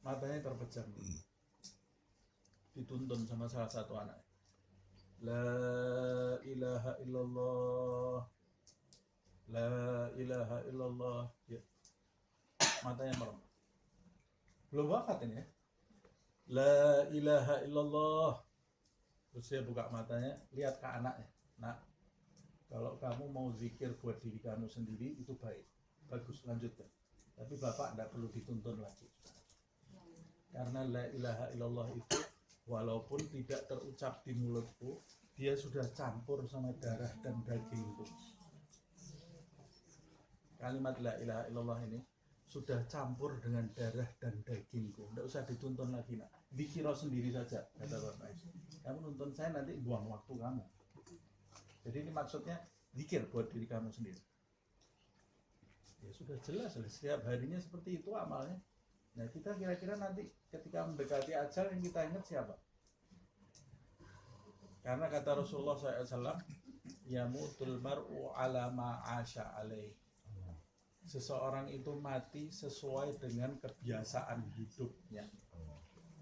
[SPEAKER 3] matanya terpejam. Dituntun sama salah satu anak. La ilaha illallah. La ilaha illallah ya. Matanya merem. Belum wafat ini ya. La ilaha illallah. Terus dia buka matanya, lihat ke anaknya. Nah, kalau kamu mau zikir buat diri kamu sendiri itu baik. Bagus, lanjutkan. Tapi bapak tidak perlu dituntun lagi. Karena la ilaha illallah itu walaupun tidak terucap di mulutku, dia sudah campur sama darah dan dagingku. Kalimat la ilaha illallah ini sudah campur dengan darah dan dagingku. Tidak usah dituntun lagi nak. Dikira sendiri saja kata bapak. Kamu nuntun saya nanti buang waktu kamu. Jadi ini maksudnya zikir buat diri kamu sendiri. Ya sudah jelas setiap harinya seperti itu amalnya. Nah kita kira-kira nanti ketika mendekati ajal yang kita ingat siapa? Karena kata Rasulullah SAW, yamutul mar'u ala ma'asha alaih. Seseorang itu mati sesuai dengan kebiasaan hidupnya.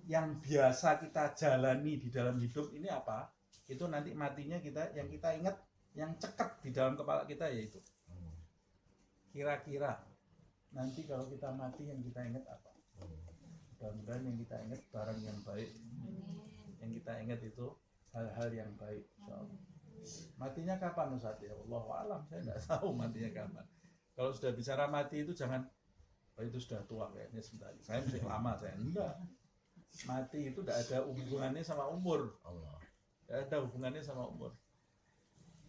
[SPEAKER 3] Yang biasa kita jalani di dalam hidup ini apa? Itu nanti matinya kita yang kita ingat, yang cekek di dalam kepala kita yaitu. Kira-kira nanti kalau kita mati yang kita ingat apa? Mudah-mudahan yang kita ingat barang yang baik. Yang kita ingat itu hal-hal yang baik. Matinya kapan Ustaz? Ya Allahu a'lam, saya tidak tahu matinya kapan. Kalau sudah bicara mati itu jangan, oh itu sudah tua kayaknya sebentar. Saya masih lama saya enggak. Mati itu tidak ada hubungannya sama umur. Tidak ada hubungannya sama umur.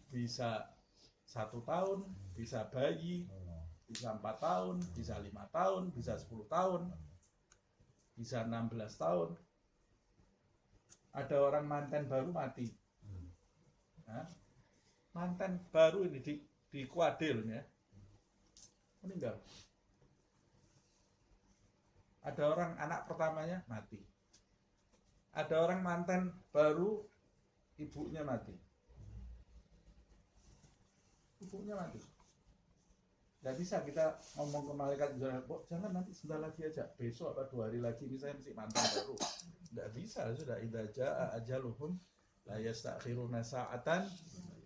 [SPEAKER 3] Bisa 1 tahun, bisa bayi, bisa 4 tahun, bisa 5 tahun, bisa 10 tahun, bisa 16 tahun. Ada orang manten baru mati. Nah, manten baru ini di Kuadil ya. Meninggal. Ada orang anak pertamanya mati. Ada orang manten baru ibunya mati. Ibunya mati. Nggak bisa kita ngomong ke malaikat, jangan nanti sebentar lagi aja, besok atau 2 hari lagi, misalnya masih mantan baru. Nggak bisa, sudah idza jaa ajaluhum la yastakhiruna sa'atan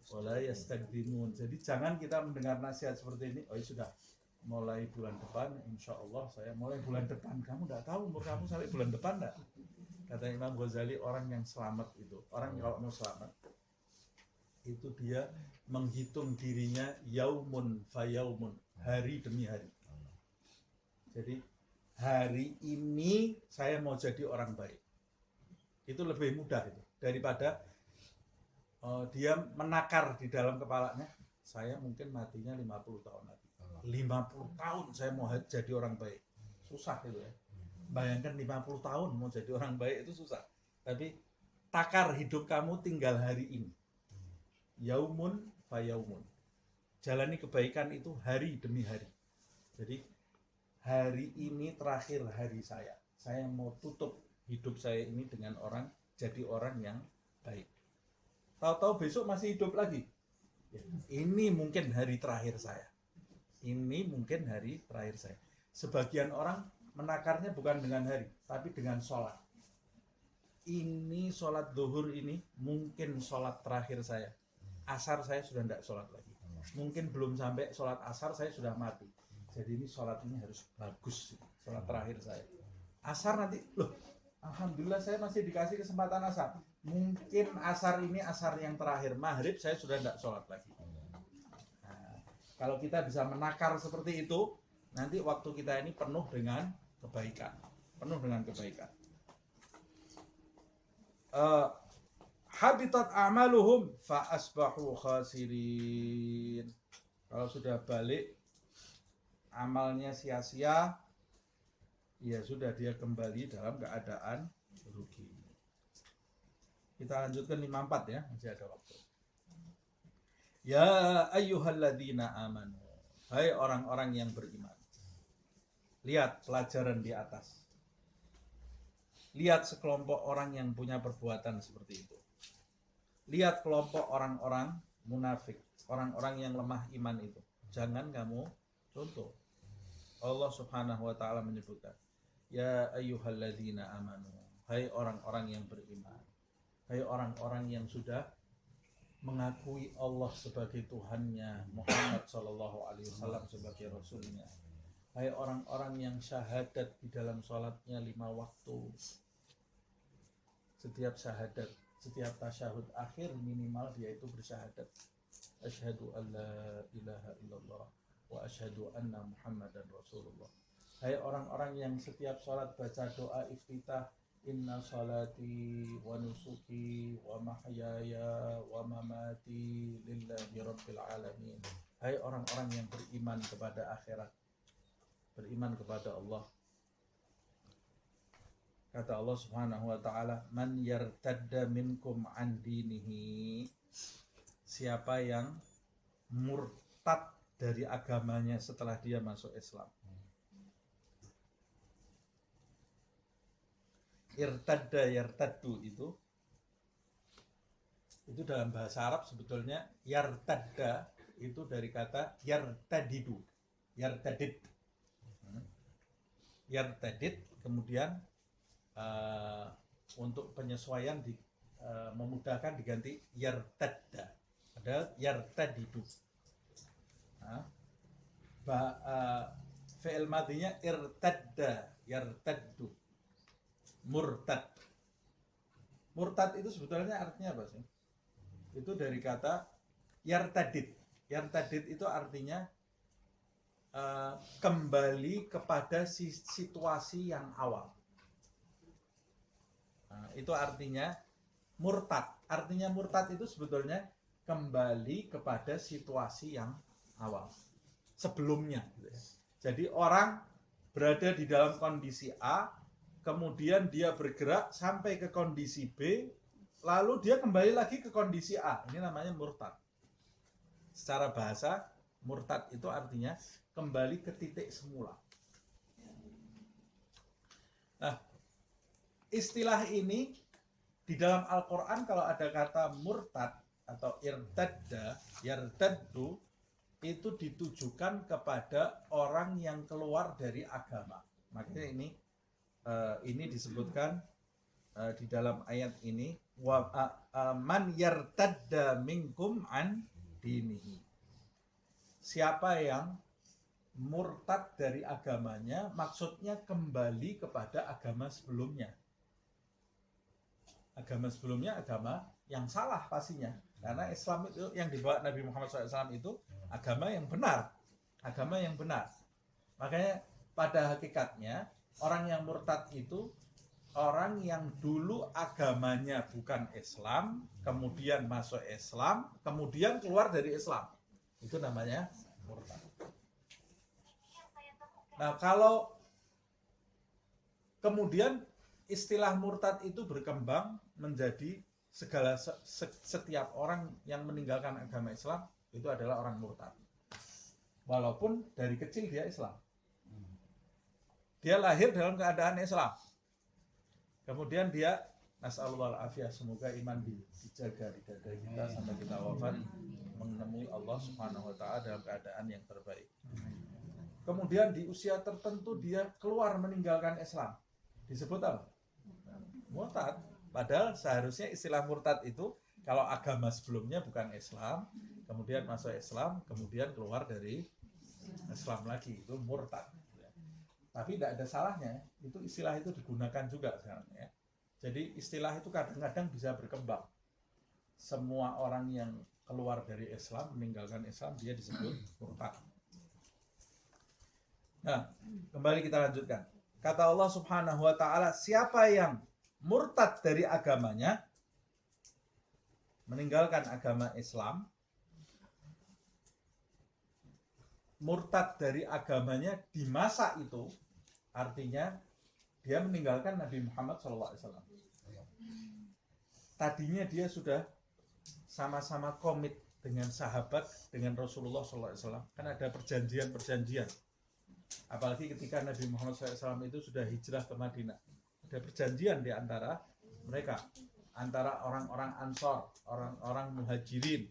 [SPEAKER 3] wa la yastaqdimun. Jadi jangan kita mendengar nasihat seperti ini, oh ya sudah, mulai bulan depan, insya Allah saya mulai bulan depan. Kamu nggak tahu umur kamu sampai bulan depan nggak? Kata Imam Ghazali, orang yang selamat itu, orang kalau mau selamat, itu dia menghitung dirinya yaumun fa yaumun, hari demi hari. Jadi hari ini saya mau jadi orang baik, itu lebih mudah itu daripada dia menakar di dalam kepalanya, saya mungkin matinya 50 tahun lagi, 50 tahun saya mau jadi orang baik. Susah itu ya. Bayangkan 50 tahun mau jadi orang baik itu susah. Tapi takar hidup kamu tinggal hari ini. Yaumun fa yaumun. Jalani kebaikan itu hari demi hari. Jadi hari ini terakhir hari saya. Saya mau tutup hidup saya ini dengan jadi orang yang baik. Tahu-tahu besok masih hidup lagi. Ini mungkin hari terakhir saya. Ini mungkin hari terakhir saya. Sebagian orang menakarnya bukan dengan hari, tapi dengan sholat. Ini sholat zuhur ini mungkin sholat terakhir saya. Asar saya sudah tidak sholat lagi. Mungkin belum sampai sholat asar saya sudah mati. Jadi ini sholat ini harus bagus. Sholat terakhir saya. Asar nanti, loh, alhamdulillah saya masih dikasih kesempatan asar. Mungkin asar ini asar yang terakhir. Maghrib saya sudah tidak sholat lagi. Nah, kalau kita bisa menakar seperti itu, nanti waktu kita ini penuh dengan kebaikan. Penuh dengan kebaikan. Habitat amaluhum fa asbahu khasirin. Kalau sudah balik amalnya sia-sia, ya sudah dia kembali dalam keadaan rugi. Kita lanjutkan 54 ya, masih ada waktu. Ya ayyuhalladzina amanu. Hai orang-orang yang beriman. Lihat pelajaran di atas. Lihat sekelompok orang yang punya perbuatan seperti itu. Lihat kelompok orang-orang munafik, orang-orang yang lemah iman itu. Jangan kamu contoh. Allah Subhanahu wa taala menyebutkan, ya ayyuhalladzina amanu. Hai orang-orang yang beriman. Hai orang-orang yang sudah mengakui Allah sebagai Tuhannya, Muhammad sallallahu alaihi wasallam sebagai rasulnya. Hai orang-orang yang syahadat di dalam sholatnya 5 waktu. Setiap syahadat, setiap tasyahud akhir minimal dia itu bersyahadat. Asyhadu an la ilaha illallah wa asyhadu anna Muhammadan Rasulullah. Hai orang-orang yang setiap sholat baca doa iftitah, inna sholati wa nusuki wa mahyaya wa mamati lillahi rabbil alamin. Hai orang-orang yang beriman kepada akhirat, beriman kepada Allah. Kata Allah Subhanahu wa taala, man yartadda minkum an dinihi. Siapa yang murtad dari agamanya setelah dia masuk Islam. Irtadda yartaddu itu dalam bahasa Arab sebetulnya yartadda itu dari kata yartadidu. Yartadid. Yartadid kemudian untuk penyesuaian memudahkan diganti yartadda. Padahal yartadidu. Fi'il madinya irtadda, yartaddu. Murtad. Murtad itu sebetulnya artinya apa sih? Itu dari kata yartadid. Yartadid itu artinya kembali kepada situasi yang awal. Nah, itu artinya murtad. Artinya murtad itu sebetulnya kembali kepada situasi yang awal. Sebelumnya. Jadi orang berada di dalam kondisi A, kemudian dia bergerak sampai ke kondisi B, lalu dia kembali lagi ke kondisi A. Ini namanya murtad. Secara bahasa, murtad itu artinya kembali ke titik semula. Nah, istilah ini Di dalam Al-Quran kalau ada kata murtad atau irtadda, yartaddu, itu ditujukan kepada orang yang keluar dari agama. Makanya ini disebutkan di dalam ayat ini, man yartadda minkum an dinihi. Siapa yang murtad dari agamanya, maksudnya kembali kepada agama sebelumnya. Agama sebelumnya agama yang salah pastinya, karena Islam itu yang dibawa Nabi Muhammad SAW itu agama yang benar, agama yang benar. Makanya pada hakikatnya orang yang murtad itu orang yang dulu agamanya bukan Islam, kemudian masuk Islam, kemudian keluar dari Islam, itu namanya murtad. Nah, kalau kemudian istilah murtad itu berkembang menjadi setiap orang yang meninggalkan agama Islam itu adalah orang murtad. Walaupun dari kecil dia Islam. Dia lahir dalam keadaan Islam. Kemudian dia nasallallahu alaihi, semoga iman dijaga di dada kita sampai kita wafat menemui Allah Subhanahu wa taala dalam keadaan yang terbaik. Kemudian di usia tertentu dia keluar meninggalkan Islam. Disebut apa? Murtad. Padahal seharusnya istilah murtad itu kalau agama sebelumnya bukan Islam, kemudian masuk Islam, kemudian keluar dari Islam lagi, itu murtad. Tapi tidak ada salahnya, itu istilah itu digunakan juga sekarang ya. Jadi istilah itu kadang-kadang bisa berkembang. Semua orang yang keluar dari Islam, meninggalkan Islam, dia disebut murtad. Nah, kembali kita lanjutkan. Kata Allah Subhanahu wa taala, siapa yang murtad dari agamanya, meninggalkan agama Islam, murtad dari agamanya di masa itu, artinya dia meninggalkan Nabi Muhammad SAW. Tadinya dia sudah sama-sama komit dengan sahabat, dengan Rasulullah SAW. Kan ada perjanjian-perjanjian. Apalagi ketika Nabi Muhammad SAW itu sudah hijrah ke Madinah. Ada perjanjian di antara mereka, antara orang-orang Ansor, orang-orang Muhajirin.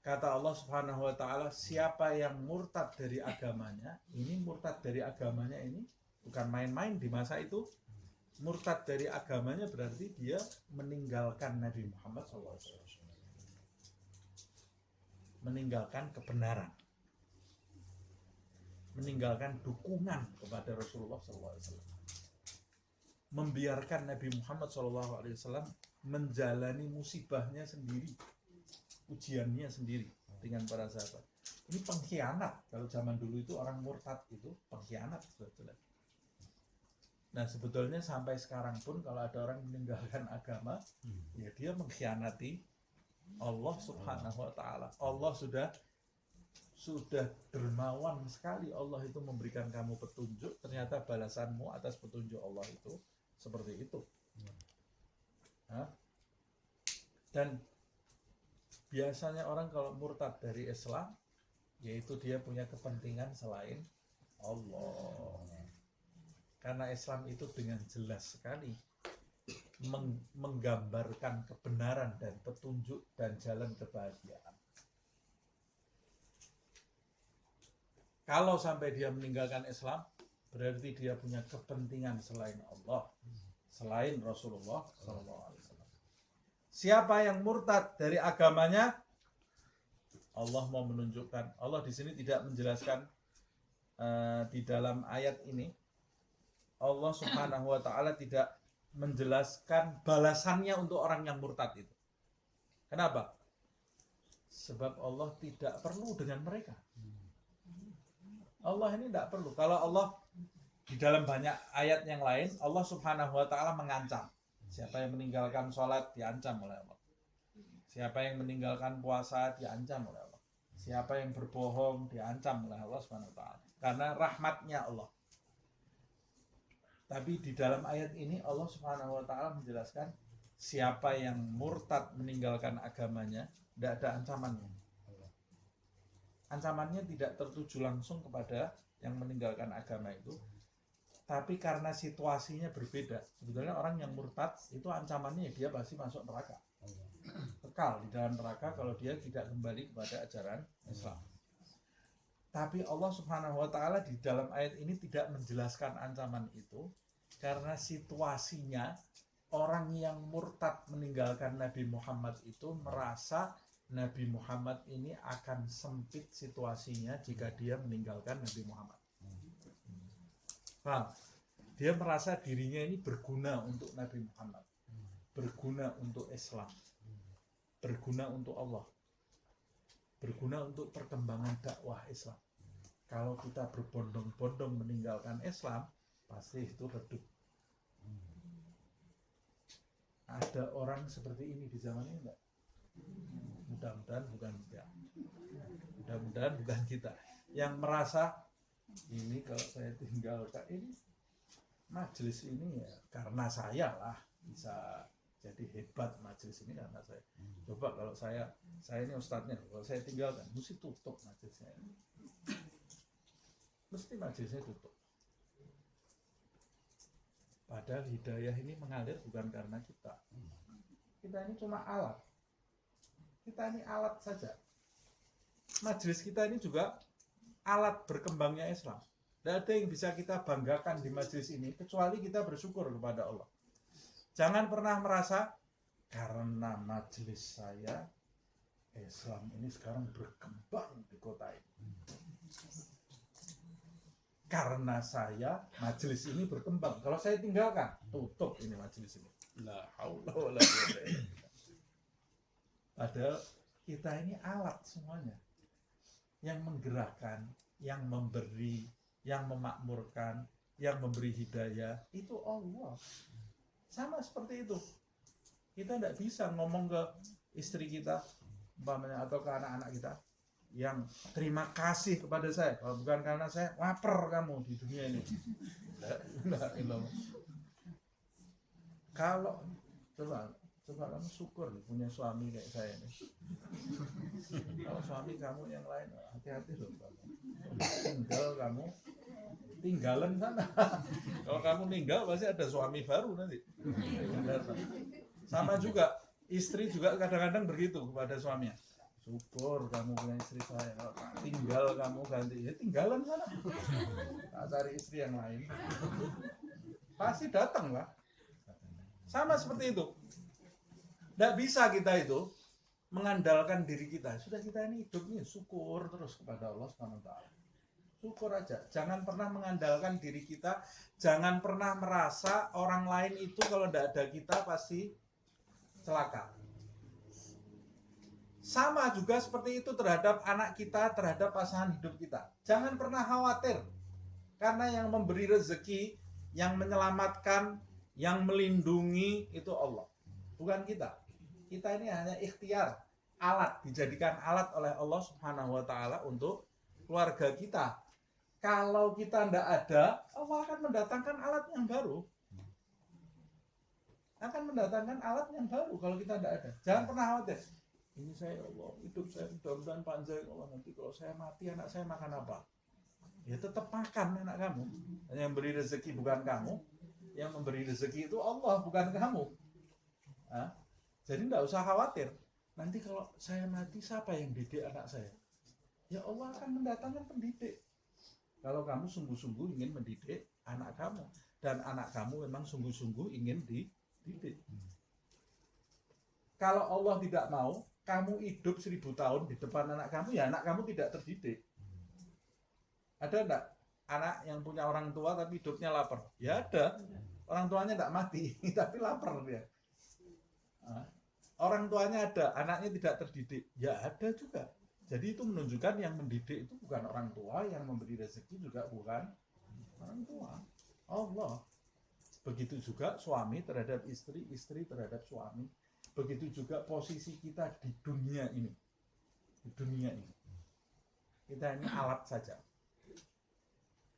[SPEAKER 3] Kata Allah Subhanahu wa taala, siapa yang murtad dari agamanya, ini murtad dari agamanya ini bukan main-main di masa itu. Murtad dari agamanya berarti dia meninggalkan Nabi Muhammad SAW. Meninggalkan kebenaran. Meninggalkan dukungan kepada Rasulullah SAW. Membiarkan Nabi Muhammad SAW menjalani musibahnya sendiri, ujiannya sendiri dengan para sahabat. Ini pengkhianat. Kalau zaman dulu itu orang murtad itu pengkhianat sebetulnya. Nah, sebetulnya sampai sekarang pun kalau ada orang meninggalkan agama, ya dia mengkhianati Allah Subhanahu wa taala. Allah sudah dermawan sekali, Allah itu memberikan kamu petunjuk, ternyata balasanmu atas petunjuk Allah itu seperti itu. Dan biasanya orang kalau murtad dari Islam, yaitu dia punya kepentingan selain Allah. Karena Islam itu dengan jelas sekali menggambarkan kebenaran dan petunjuk dan jalan kebahagiaan. Kalau sampai dia meninggalkan Islam, berarti dia punya kepentingan selain Allah, selain Rasulullah SAW. Siapa yang murtad dari agamanya, Allah mau menunjukkan. Allah di sini tidak menjelaskan di dalam ayat ini. Allah Subhanahu wa taala tidak menjelaskan balasannya untuk orang yang murtad itu. Kenapa? Sebab Allah tidak perlu dengan mereka. Allah ini tidak perlu. Kalau Allah di dalam banyak ayat yang lain, Allah Subhanahu wa taala mengancam. Siapa yang meninggalkan sholat diancam oleh Allah. Siapa yang meninggalkan puasa diancam oleh Allah. Siapa yang berbohong diancam oleh Allah Subhanahu wa taala. Karena rahmatnya Allah. Tapi di dalam ayat ini Allah Subhanahu wa taala menjelaskan siapa yang murtad meninggalkan agamanya, tidak ada ancamannya. Ancamannya tidak tertuju langsung kepada yang meninggalkan agama itu, Tapi karena situasinya berbeda. Sebetulnya orang yang murtad itu ancamannya dia pasti masuk neraka. Kekal di dalam neraka kalau dia tidak kembali kepada ajaran Islam. Tapi Allah Subhanahu wa taala di dalam ayat ini tidak menjelaskan ancaman itu karena situasinya orang yang murtad meninggalkan Nabi Muhammad itu merasa Nabi Muhammad ini akan sempit situasinya jika dia meninggalkan Nabi Muhammad. Paham? Dia merasa dirinya ini berguna untuk Nabi Muhammad, berguna untuk Islam, berguna untuk Allah, berguna untuk perkembangan dakwah Islam. Kalau kita berbondong-bondong meninggalkan Islam, pasti itu redup. Ada orang seperti ini di zaman ini enggak? Mudah-mudahan bukan kita. Mudah-mudahan bukan kita. Yang merasa ini kalau saya tinggalkan ini majelis ini ya karena saya lah bisa jadi hebat majelis ini karena saya. Coba kalau saya ini ustadznya, kalau saya tinggalkan mesti tutup majelisnya. Mesti majelisnya tutup. Padahal hidayah ini mengalir bukan karena kita. Kita ini cuma alat. Kita ini alat saja. Majelis kita ini juga alat berkembangnya Islam. Tidak ada yang bisa kita banggakan di majelis ini kecuali kita bersyukur kepada Allah. Jangan pernah merasa karena majelis saya Islam ini sekarang berkembang di kota ini. Karena saya majelis ini berkembang. Kalau saya tinggalkan, tutup ini majelis ini. La haula wala quwwata illa billah. Padahal kita ini alat semuanya. Yang menggerakkan, yang memberi, yang memakmurkan, yang memberi hidayah, itu Allah. Sama seperti itu. Kita tidak bisa ngomong ke istri kita, umpamanya, atau ke anak-anak kita, yang terima kasih kepada saya. Kalau bukan karena saya, lapar kamu di dunia ini. Kalau coba kamu syukur punya suami kayak saya ini. Kalau suami kamu yang lain, hati-hati loh kamu. Kamu tinggalan sana. Kalau kamu ninggal pasti ada suami baru nanti. Sama juga istri juga kadang-kadang begitu kepada suaminya. Syukur kamu punya istri saya. Kalau tinggal kamu ganti, ya tinggalan sana. Tak cari istri yang lain. Pasti datang lah. Sama seperti itu. Tidak bisa kita itu mengandalkan diri kita. Sudah kita ini hidup nih, syukur terus kepada Allah SWT. Syukur aja. Jangan pernah mengandalkan diri kita. Jangan pernah merasa orang lain itu kalau tidak ada kita pasti celaka. Sama juga seperti itu terhadap anak kita, terhadap pasangan hidup kita. Jangan pernah khawatir. Karena yang memberi rezeki, yang menyelamatkan, yang melindungi itu Allah. Bukan kita. Kita ini hanya ikhtiar, alat, dijadikan alat oleh Allah Subhanahu wa taala untuk keluarga kita. Kalau kita tidak ada, Allah akan mendatangkan alat yang baru. Akan mendatangkan alat yang baru kalau kita tidak ada. Jangan pernah khawatir. Ini saya, Allah, hidup saya mudah-mudahan panjang, Allah, nanti kalau saya mati anak saya makan apa? Ya tetap makan anak kamu. Yang memberi rezeki bukan kamu. Yang memberi rezeki itu Allah, bukan kamu. Jadi tidak usah khawatir. Nanti kalau saya mati, siapa yang didik anak saya? Ya Allah akan mendatangkan pendidik. Kalau kamu sungguh-sungguh ingin mendidik anak kamu. Dan anak kamu memang sungguh-sungguh ingin dididik. Kalau Allah tidak mau, kamu hidup 1000 tahun di depan anak kamu, ya anak kamu tidak terdidik. Ada enggak anak yang punya orang tua tapi hidupnya lapar? Ya ada. Orang tuanya tidak mati, tapi lapar dia. Orang tuanya ada, anaknya tidak terdidik. Ya ada juga. Jadi itu menunjukkan yang mendidik itu bukan orang tua, yang memberi rezeki juga bukan orang tua. Allah. Begitu juga suami terhadap istri, istri terhadap suami. Begitu juga posisi kita di dunia ini. Di dunia ini. Kita ini alat saja.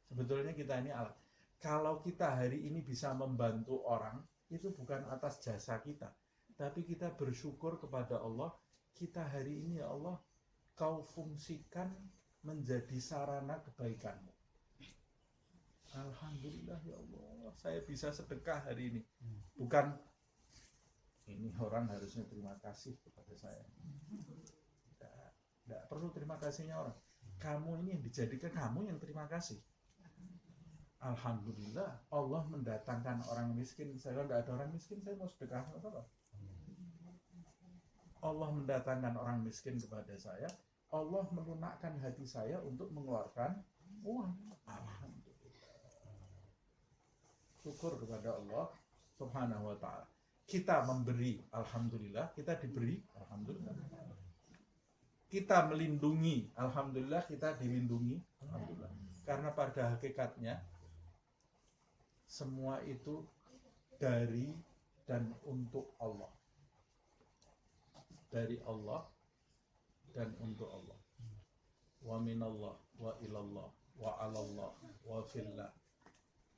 [SPEAKER 3] Sebetulnya kita ini alat. Kalau kita hari ini bisa membantu orang, itu bukan atas jasa kita. Tapi kita bersyukur kepada Allah, kita hari ini ya Allah, kau fungsikan menjadi sarana kebaikanmu. Alhamdulillah ya Allah, saya bisa sedekah hari ini. Bukan ini orang harusnya terima kasih kepada saya. Tidak perlu terima kasihnya orang. Kamu ini yang dijadikan, kamu yang terima kasih. Alhamdulillah Allah mendatangkan orang miskin. Saya tidak ada orang miskin, saya mau sedekah apa? Allah mendatangkan orang miskin kepada saya. Allah melunakkan hati saya untuk mengeluarkan uang. Alhamdulillah. Syukur kepada Allah Subhanahu wa ta'ala. Kita memberi, alhamdulillah. Kita diberi, alhamdulillah. Kita melindungi, alhamdulillah. Kita dilindungi, alhamdulillah. Karena pada hakikatnya semua itu dari dan untuk Allah. Dari Allah dan untuk Allah. Wa minallah wa ilallah wa alallah wa fillah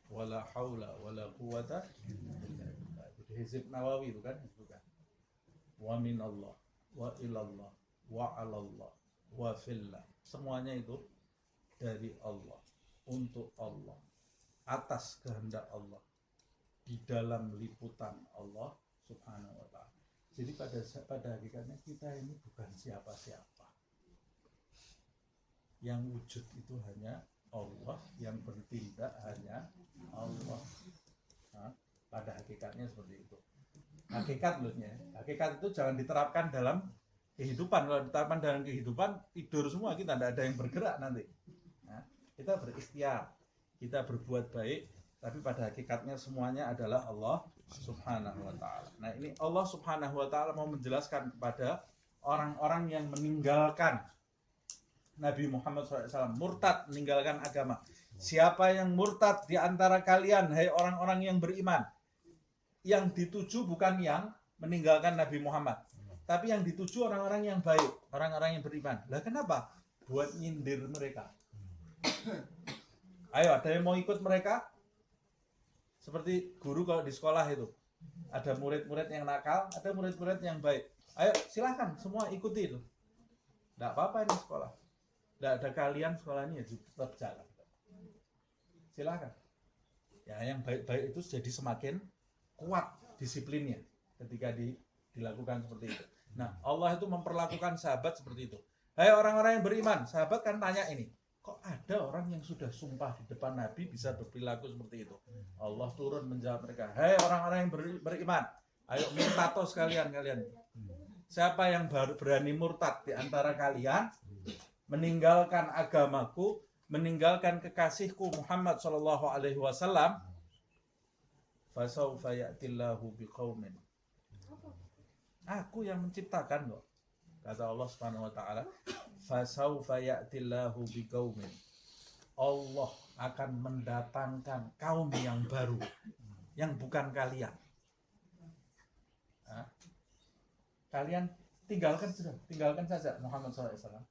[SPEAKER 3] wa la hawla wa la quwata illa billah. Itu Hizib Nawawi itu kan? Bukan. Wa minallah wa ilallah wa alallah wa fillah. Semuanya itu dari Allah, untuk Allah, atas kehendak Allah, di dalam liputan Allah Subhanahu wa ta'ala. Jadi pada hakikatnya kita ini bukan siapa-siapa. Yang wujud itu hanya Allah, yang bertindak hanya Allah. Nah, pada hakikatnya seperti itu. Hakikat loh-nya. Hakikat itu jangan diterapkan dalam kehidupan. Kalau diterapkan dalam kehidupan, tidur semua kita, tidak ada yang bergerak nanti. Nah, kita berikhtiar, kita berbuat baik, tapi pada hakikatnya semuanya adalah Allah Subhanahu wa ta'ala. Nah, ini Allah Subhanahu wa ta'ala mau menjelaskan kepada orang-orang yang meninggalkan Nabi Muhammad SAW, murtad, meninggalkan agama. Siapa yang murtad di antara kalian, hai orang-orang yang beriman? Yang dituju bukan yang meninggalkan Nabi Muhammad, tapi yang dituju orang-orang yang baik, orang-orang yang beriman. Lah kenapa? Buat nyindir mereka. Ayo, ada yang mau ikut mereka? Seperti guru kalau di sekolah itu, ada murid-murid yang nakal, ada murid-murid yang baik. Ayo silahkan semua ikuti itu. Tidak apa-apa ini sekolah. Tidak ada kalian sekolah ini ya tetap jalan. Silahkan. Ya yang baik-baik itu jadi semakin kuat disiplinnya ketika dilakukan seperti itu. Nah Allah itu memperlakukan sahabat seperti itu. Hai orang-orang yang beriman, sahabat kan tanya ini. Kok ada orang yang sudah sumpah di depan Nabi bisa berperilaku seperti itu? Allah turun menjawab mereka. Hai orang-orang yang beriman, ayo murtado sekalian kalian. Siapa yang berani murtad di antara kalian, meninggalkan agamaku, meninggalkan kekasihku Muhammad sallallahu alaihi wasallam, fasawfa ya'tillahu biqaumin. Aku yang menciptakan kok. Kata Allah Subhanahu wa taala, fasawfa ya'tillahu biqaumin. Allah akan mendatangkan kaum yang baru, yang bukan kalian. Nah, kalian tinggalkan saja Muhammad SAW.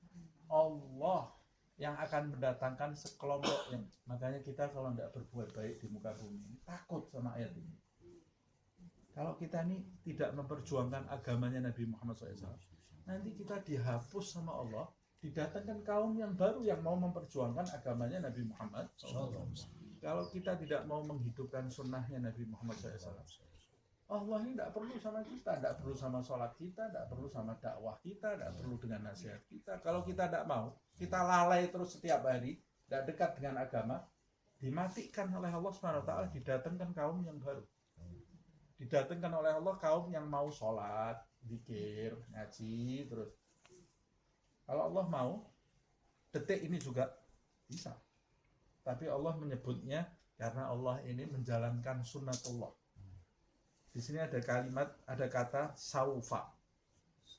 [SPEAKER 3] Allah yang akan mendatangkan sekelompok yang, makanya kita kalau tidak berbuat baik di muka bumi ini takut sama ayat ini. Kalau kita ini tidak memperjuangkan agamanya Nabi Muhammad SAW, nanti kita dihapus sama Allah, didatangkan kaum yang baru yang mau memperjuangkan agamanya Nabi Muhammad SAW. Kalau kita tidak mau menghidupkan sunnahnya Nabi Muhammad SAW, Allah ini tidak perlu sama kita, tidak perlu sama sholat kita, tidak perlu sama dakwah kita, tidak perlu dengan nasihat kita. Kalau kita tidak mau, kita lalai terus setiap hari, tidak dekat dengan agama, dimatikan oleh Allah SWT, didatangkan kaum yang baru. Didatangkan oleh Allah kaum yang mau sholat, zikir, ngaji, terus. Kalau Allah mau, detik ini juga bisa. Tapi Allah menyebutnya karena Allah ini menjalankan sunnatullah. Di sini ada kalimat, ada kata saufa.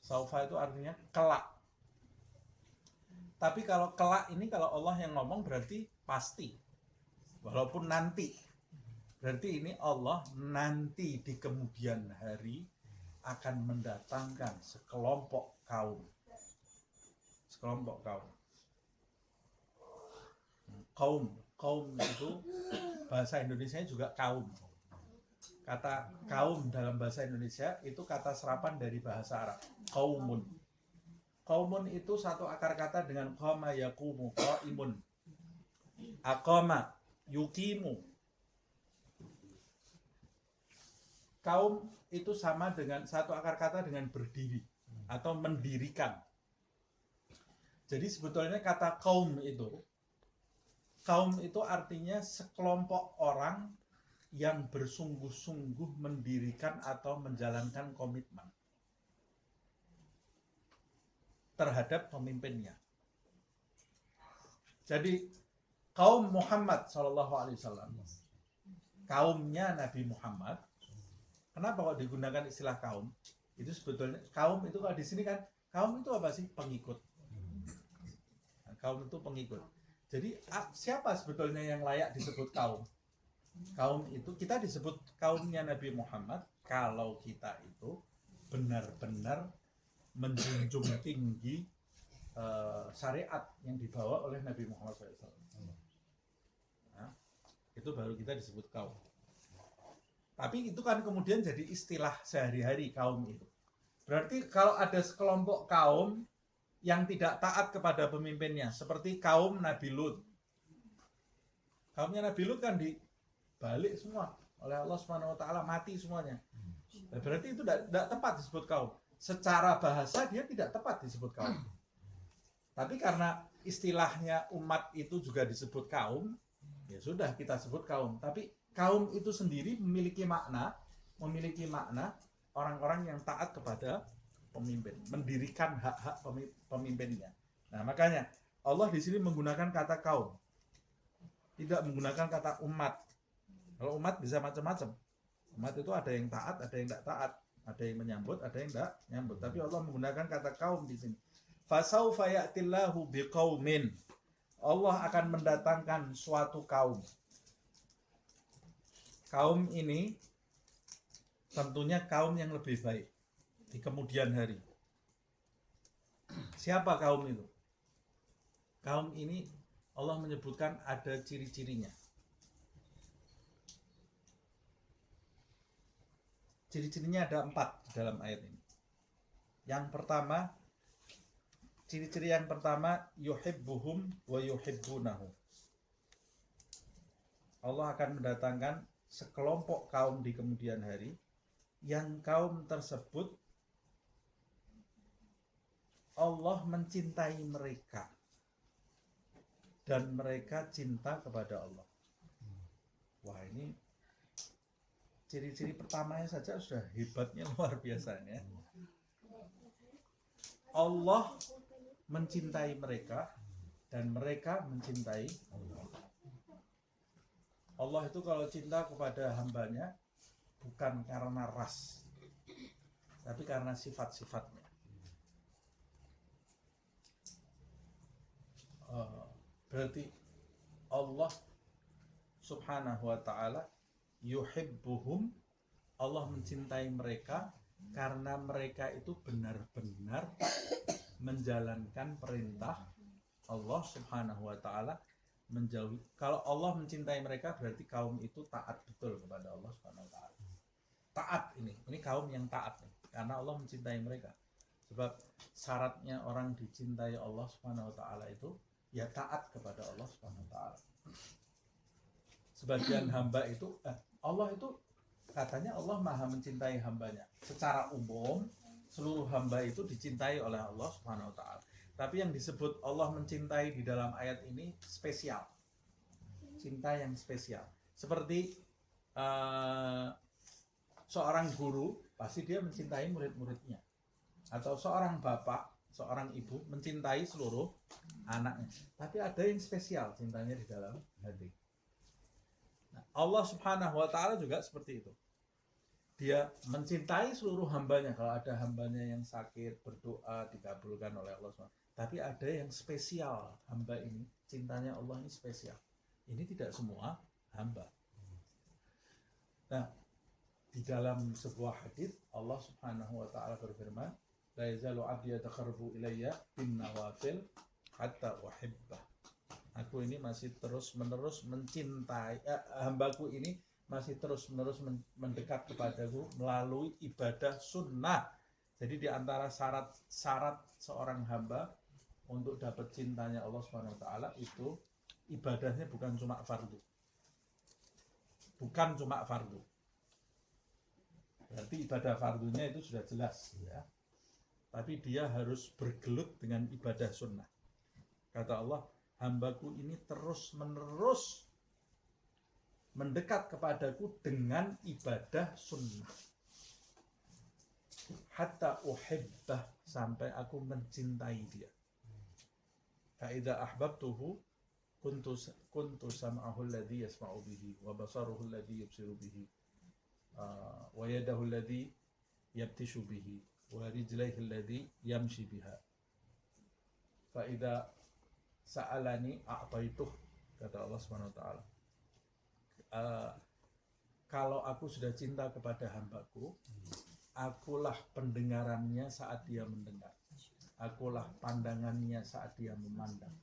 [SPEAKER 3] Saufa itu artinya kelak. Tapi kalau kelak ini kalau Allah yang ngomong berarti pasti. Walaupun nanti. Berarti ini Allah nanti di kemudian hari akan mendatangkan sekelompok kaum. Sekelompok kaum. Kaum itu bahasa Indonesia juga kaum. Kata kaum dalam bahasa Indonesia itu kata serapan dari bahasa Arab. Qaumun. Qaumun itu satu akar kata dengan qama yaqumu qaimun. Aqama yuqimu. Kaum itu sama dengan satu akar kata dengan berdiri atau mendirikan. Jadi sebetulnya kata kaum itu artinya sekelompok orang yang bersungguh-sungguh mendirikan atau menjalankan komitmen terhadap pemimpinnya. Jadi kaum Muhammad SAW, kaumnya Nabi Muhammad. Kenapa kok digunakan istilah kaum? Itu sebetulnya kaum itu kalau di sini kan kaum itu apa sih? Pengikut. Nah, kaum itu pengikut. Jadi siapa sebetulnya yang layak disebut kaum? Kaum itu kita disebut kaumnya Nabi Muhammad kalau kita itu benar-benar menjunjung tinggi syariat yang dibawa oleh Nabi Muhammad SAW. Nah, itu baru kita disebut kaum. Tapi itu kan kemudian jadi istilah sehari-hari kaum itu. Berarti kalau ada sekelompok kaum yang tidak taat kepada pemimpinnya, seperti kaum Nabi Lut. Kaumnya Nabi Lut kan dibalik semua oleh Allah Subhanahu wa taala, mati semuanya. Berarti itu tidak tepat disebut kaum. Secara bahasa dia tidak tepat disebut kaum. Tapi karena istilahnya umat itu juga disebut kaum, ya sudah kita sebut kaum. Tapi kaum itu sendiri memiliki makna orang-orang yang taat kepada pemimpin, mendirikan hak-hak pemimpinnya. Nah, makanya Allah di sini menggunakan kata kaum, tidak menggunakan kata umat. Kalau umat bisa macam-macam. Umat itu ada yang taat, ada yang tidak taat, ada yang menyambut, ada yang tidak menyambut. Tapi Allah menggunakan kata kaum di sini. Fasaufa ya'tillahu biqaumin. Allah akan mendatangkan suatu kaum. Kaum ini tentunya kaum yang lebih baik di kemudian hari. Siapa kaum itu? Kaum ini Allah menyebutkan ada ciri-cirinya. Ciri-cirinya ada 4 dalam ayat ini. Yang pertama, ciri-ciri yang pertama, yuhibbuhum wa yuhibbunahu. Allah akan mendatangkan sekelompok kaum di kemudian hari yang kaum tersebut Allah mencintai mereka dan mereka cinta kepada Allah. Wah, ini ciri-ciri pertamanya saja sudah hebatnya luar biasanya. Allah mencintai mereka dan mereka mencintai Allah. Allah itu kalau cinta kepada hambanya bukan karena ras, tapi karena sifat-sifatnya. Berarti Allah Subhanahu wa ta'ala yuhibbuhum, Allah mencintai mereka karena mereka itu benar-benar menjalankan perintah Allah Subhanahu wa ta'ala, menjauhi. Kalau Allah mencintai mereka berarti kaum itu taat betul kepada Allah Subhanahu wa ta'ala. Taat ini kaum yang taat nih, karena Allah mencintai mereka. Sebab syaratnya orang dicintai Allah Subhanahu wa ta'ala itu ya taat kepada Allah Subhanahu wa ta'ala. Sebagian hamba itu Allah itu katanya Allah maha mencintai hambanya. Secara umum seluruh hamba itu dicintai oleh Allah Subhanahu wa ta'ala. Tapi yang disebut Allah mencintai di dalam ayat ini spesial. Cinta yang spesial. Seperti seorang guru pasti dia mencintai murid-muridnya. Atau seorang bapak, seorang ibu mencintai seluruh anaknya. Tapi ada yang spesial cintanya di dalam hati. Nah, Allah Subhanahu wa ta'ala juga seperti itu. Dia mencintai seluruh hambanya. Kalau ada hambanya yang sakit, berdoa, dikabulkan oleh Allah SWT. Tapi ada yang spesial. Hamba ini, cintanya Allah ini spesial. Ini tidak semua hamba. Nah, di dalam sebuah hadis Allah Subhanahu wa ta'ala berfirman, la yazalu 'abdi yataqarrabu ilayya bin nawafil hatta uhibbah. Aku ini masih terus-menerus mencintai, hambaku ini masih terus-menerus mendekat kepadaku melalui ibadah sunnah. Jadi di antara syarat seorang hamba untuk dapat cintanya Allah Subhanahu wa ta'ala itu ibadahnya bukan cuma fardu, bukan cuma fardu. Berarti ibadah fardunya itu sudah jelas ya. Tapi dia harus bergelut dengan ibadah sunnah. Kata Allah, hambaku ini terus menerus mendekat kepadaku dengan ibadah sunnah. Hatta uhibbah, sampai aku mencintai dia. Fa'idha ahbabtuhu kuntu sam'ahu alladhi yasma'u bihi wa basaruhu alladhi yubsiru bihi wa yadahu alladhi yabtishu bihi wa rijlaihi alladhi yamshi biha. Fa'idha sa'alani a'taituh, kata Allah Subhanahu wa taala. Kalau aku sudah cinta kepada hambaku, akulah pendengarannya saat dia mendengar, akulah pandangannya saat dia memandang,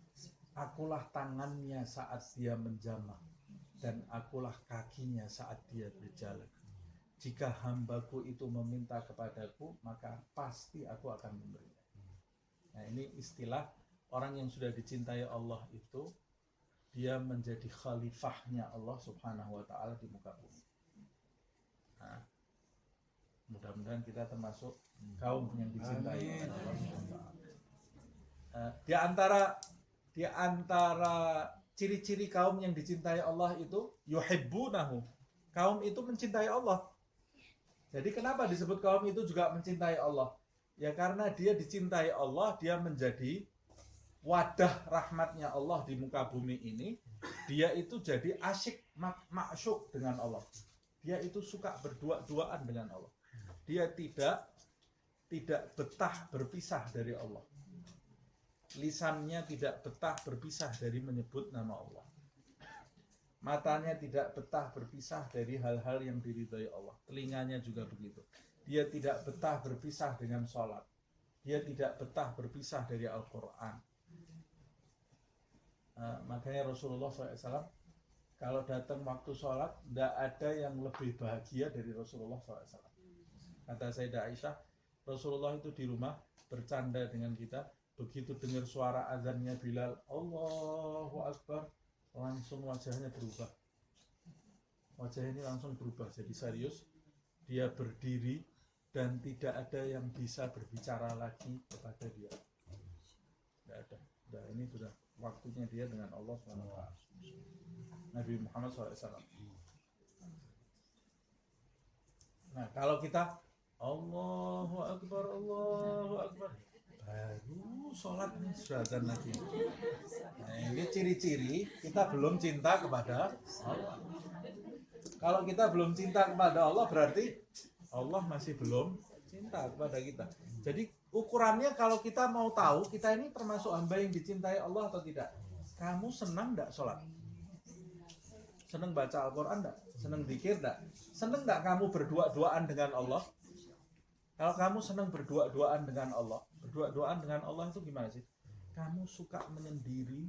[SPEAKER 3] akulah tangannya saat dia menjamah, dan akulah kakinya saat dia berjalan. Jika hambaku itu meminta kepadaku, maka pasti aku akan memberinya. Nah, ini istilah orang yang sudah dicintai Allah itu, dia menjadi khalifahnya Allah Subhanahu wa ta'ala di muka bumi. Nah, mudah-mudahan kita termasuk kaum yang dicintai oleh Allah Subhanahu wa ta'ala. Di antara ciri-ciri kaum yang dicintai Allah itu yuhibbunahu. Kaum itu mencintai Allah. Jadi kenapa disebut kaum itu juga mencintai Allah? Ya karena dia dicintai Allah, dia menjadi wadah rahmatnya Allah di muka bumi ini. Dia itu jadi asyik ma'syuk dengan Allah. Dia itu suka berdua-duaan dengan Allah. Dia tidak betah berpisah dari Allah. Lisannya tidak betah berpisah dari menyebut nama Allah. Matanya tidak betah berpisah dari hal-hal yang diridhai Allah. Telinganya juga begitu. Dia tidak betah berpisah dengan sholat. Dia tidak betah berpisah dari Al-Quran. Makanya Rasulullah SAW kalau datang waktu sholat, tidak ada yang lebih bahagia dari Rasulullah SAW. Kata Sayyidah Aisyah, Rasulullah itu di rumah bercanda dengan kita. Begitu dengar suara azannya Bilal, Allahu Akbar, langsung wajahnya berubah. Wajah ini langsung berubah jadi serius. Dia berdiri dan tidak ada yang bisa berbicara lagi kepada dia. Tidak ada. Nah, ini sudah waktunya dia dengan Allah SWT. Nabi Muhammad SAW. Nah, kalau kita Allahu Akbar, Allahu Akbar, baru sholat nih sudah azan lagi. Nah, ini ciri-ciri kita belum cinta kepada Allah. Kalau kita belum cinta kepada Allah, berarti Allah masih belum cinta kepada kita. Jadi ukurannya kalau kita mau tahu kita ini termasuk hamba yang dicintai Allah atau tidak. Kamu senang enggak sholat? Senang baca Al-Quran enggak? Senang zikir enggak? Senang enggak kamu berdua-duaan dengan Allah? Kalau kamu senang berdua-duaan dengan Allah, berdua-duaan dengan Allah itu gimana sih? Kamu suka menyendiri,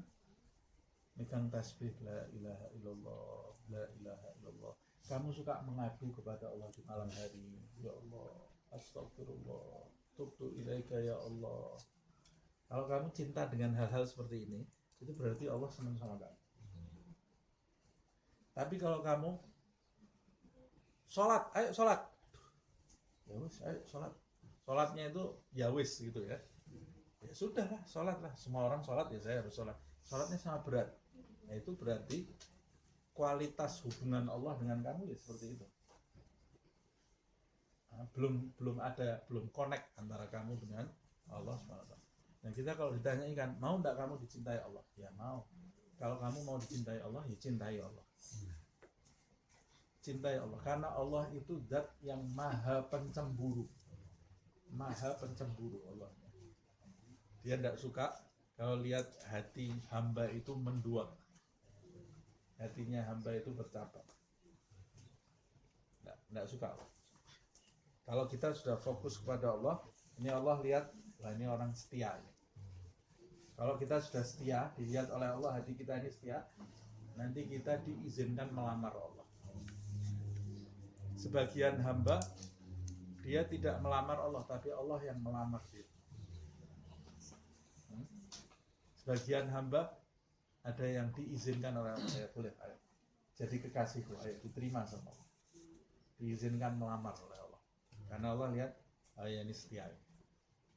[SPEAKER 3] megang tasbih, la ilaha illallah, la ilaha illallah. Kamu suka mengadu kepada Allah di malam hari, ya Allah, astagfirullah, tubtu ilaika ya Allah. Kalau kamu cinta dengan hal-hal seperti ini, itu berarti Allah senang sama kamu. Tapi kalau kamu sholat, ayo sholat, ya wis, ayo sholat. Sholatnya itu ya wis gitu ya. Ya sudah lah, sholat lah. Semua orang sholat ya saya harus sholat. Sholatnya sangat berat. Nah, itu berarti kualitas hubungan Allah dengan kamu ya seperti itu. Nah, belum connect antara kamu dengan Allah SWT. Dan kita kalau ditanya kan, mau enggak kamu dicintai Allah? Ya mau. Kalau kamu mau dicintai Allah, ya cintai Allah. Cintai Allah. Karena Allah itu zat yang maha pencemburu. Maha pencemburu Allah. Dia tidak suka kalau lihat hati hamba itu menduak. Hatinya hamba itu bercabang. Tidak suka. Kalau kita sudah fokus kepada Allah, ini Allah lihat, wah ini orang setia. Kalau kita sudah setia, dilihat oleh Allah hati kita ini setia, nanti kita diizinkan melamar Allah. Sebagian hamba dia tidak melamar Allah, tapi Allah yang melamar dia. Sebagian hamba ada yang diizinkan oleh Allah, ya boleh, ayo. jadi kekasihku, ayo diterima sama Allah, diizinkan melamar oleh Allah, karena Allah lihat ya ini setia,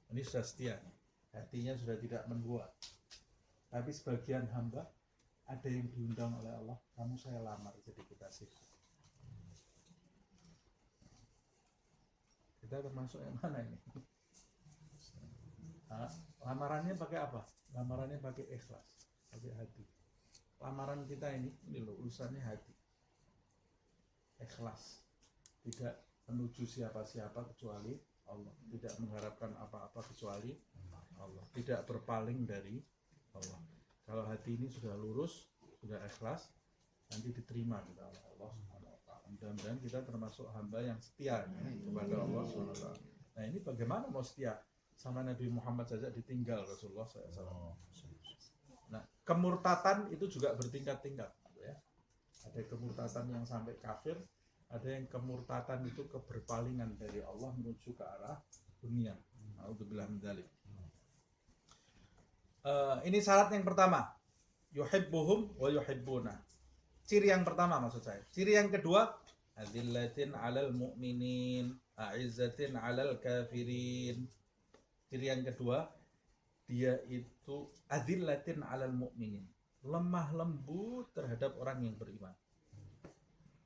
[SPEAKER 3] ini sudah setia, hatinya sudah tidak menbuat. Tapi sebagian hamba ada yang diundang oleh Allah, kamu saya lamar jadi kekasih. Kita termasuk yang mana ini? Nah, lamarannya pakai apa? Lamarannya pakai ikhlas, pakai hati. Lamaran kita ini loh, urusannya hati, ikhlas, tidak menuju siapa-siapa kecuali Allah, tidak mengharapkan apa-apa kecuali Allah, tidak berpaling dari Allah. Kalau hati ini sudah lurus, sudah ikhlas, nanti diterima kita oleh Allah Subhanahu wa taala. Mudah-mudahan kita termasuk hamba yang setia kepada Allah Subhanahu wa taala. Nah, ini bagaimana mau setia sama Nabi Muhammad saja ditinggal Rasulullah SAW. Nah, kemurtatan itu juga bertingkat-tingkat, ya. Ada kemurtatan yang sampai kafir, ada yang kemurtatan itu keberpalingan dari Allah menuju ke arah dunia. A'udzubillah min dzalik. Ini syarat yang pertama, yuhibbuhum wa yuhibbuna. Ciri yang pertama maksud saya. Ciri yang kedua, adzillatin 'alal mu'minin, a'izzatin 'alal kafirin. Ciri yang kedua, dia itu adzillatin 'alal mu'minin, lemah lembut terhadap orang yang beriman.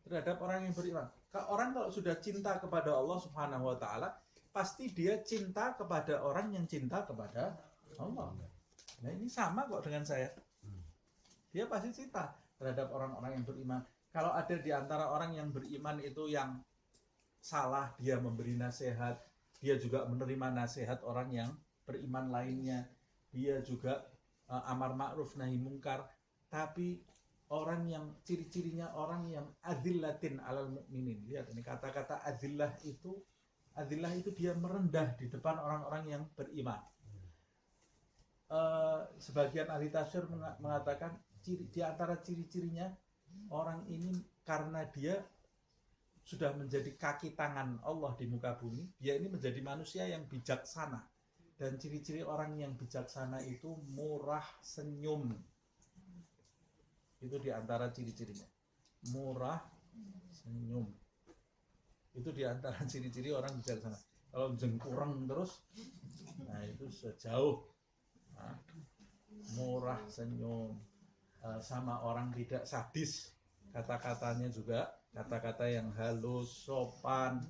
[SPEAKER 3] Terhadap orang yang beriman. Orang kalau sudah cinta kepada Allah Subhanahu wa taala, pasti dia cinta kepada orang yang cinta kepada Allah. Nah, ini sama kok dengan saya. Dia pasti cinta terhadap orang-orang yang beriman. Kalau ada di antara orang yang beriman itu yang salah, dia memberi nasihat, dia juga menerima nasihat orang yang beriman lainnya, dia juga amar ma'ruf nahi mungkar. Tapi orang yang ciri-cirinya orang yang adzillatin 'alal mu'minin. Lihat ini kata-kata adzillah itu dia merendah di depan orang-orang yang beriman. Sebagian ahli tafsir mengatakan di antara ciri-cirinya orang ini karena dia sudah menjadi kaki tangan Allah di muka bumi, dia ini menjadi manusia yang bijaksana. Dan ciri-ciri orang yang bijaksana itu murah senyum. Itu di antara ciri-cirinya. Murah senyum. Itu di antara ciri-ciri orang bijaksana. Kalau jengkurang terus, nah itu sejauh. Nah, murah senyum, sama orang tidak sadis, kata-katanya juga kata-kata yang halus, sopan,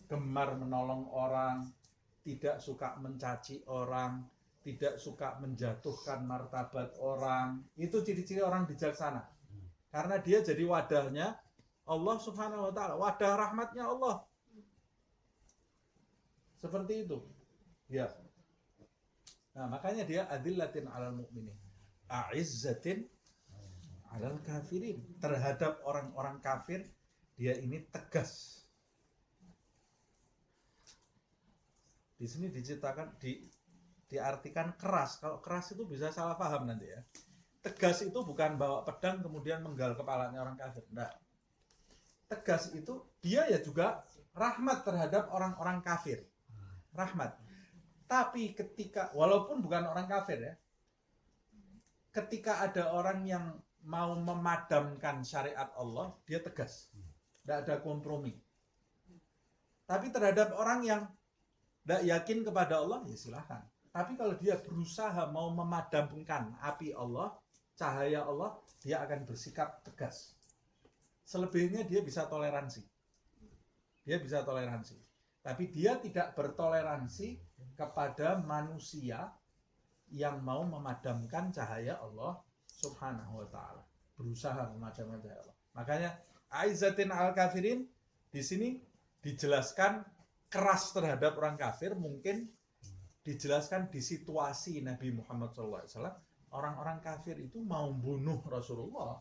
[SPEAKER 3] gemar menolong orang, tidak suka mencaci orang, tidak suka menjatuhkan martabat orang. Itu ciri-ciri orang bijaksana, karena dia jadi wadahnya Allah Subhanahu wa taala, wadah rahmatnya Allah. Seperti itu ya. Nah, makanya dia adillatin 'alal mu'minin, a'izzatin 'alal kafirin. Terhadap orang-orang kafir dia ini tegas. Di sini diciptakan diartikan keras. Kalau keras itu bisa salah paham nanti ya. Tegas itu bukan bawa pedang kemudian menggal kepalanya orang kafir. Enggak. Tegas itu dia ya juga rahmat terhadap orang-orang kafir. Rahmat. Tapi ketika, walaupun bukan orang kafir ya, ketika ada orang yang mau memadamkan syariat Allah, dia tegas. Tidak ada kompromi. Tapi terhadap orang yang tidak yakin kepada Allah, ya silahkan. Tapi kalau dia berusaha mau memadamkan api Allah, cahaya Allah, dia akan bersikap tegas. Selebihnya dia bisa toleransi. Dia bisa toleransi. Tapi dia tidak bertoleransi kepada manusia yang mau memadamkan cahaya Allah Subhanahu wa taala. Berusaha memadamkan cahaya Allah. Makanya aizzatin al kafirin di sini dijelaskan keras terhadap orang kafir, mungkin dijelaskan di situasi Nabi Muhammad SAW. Orang-orang kafir itu mau membunuh Rasulullah.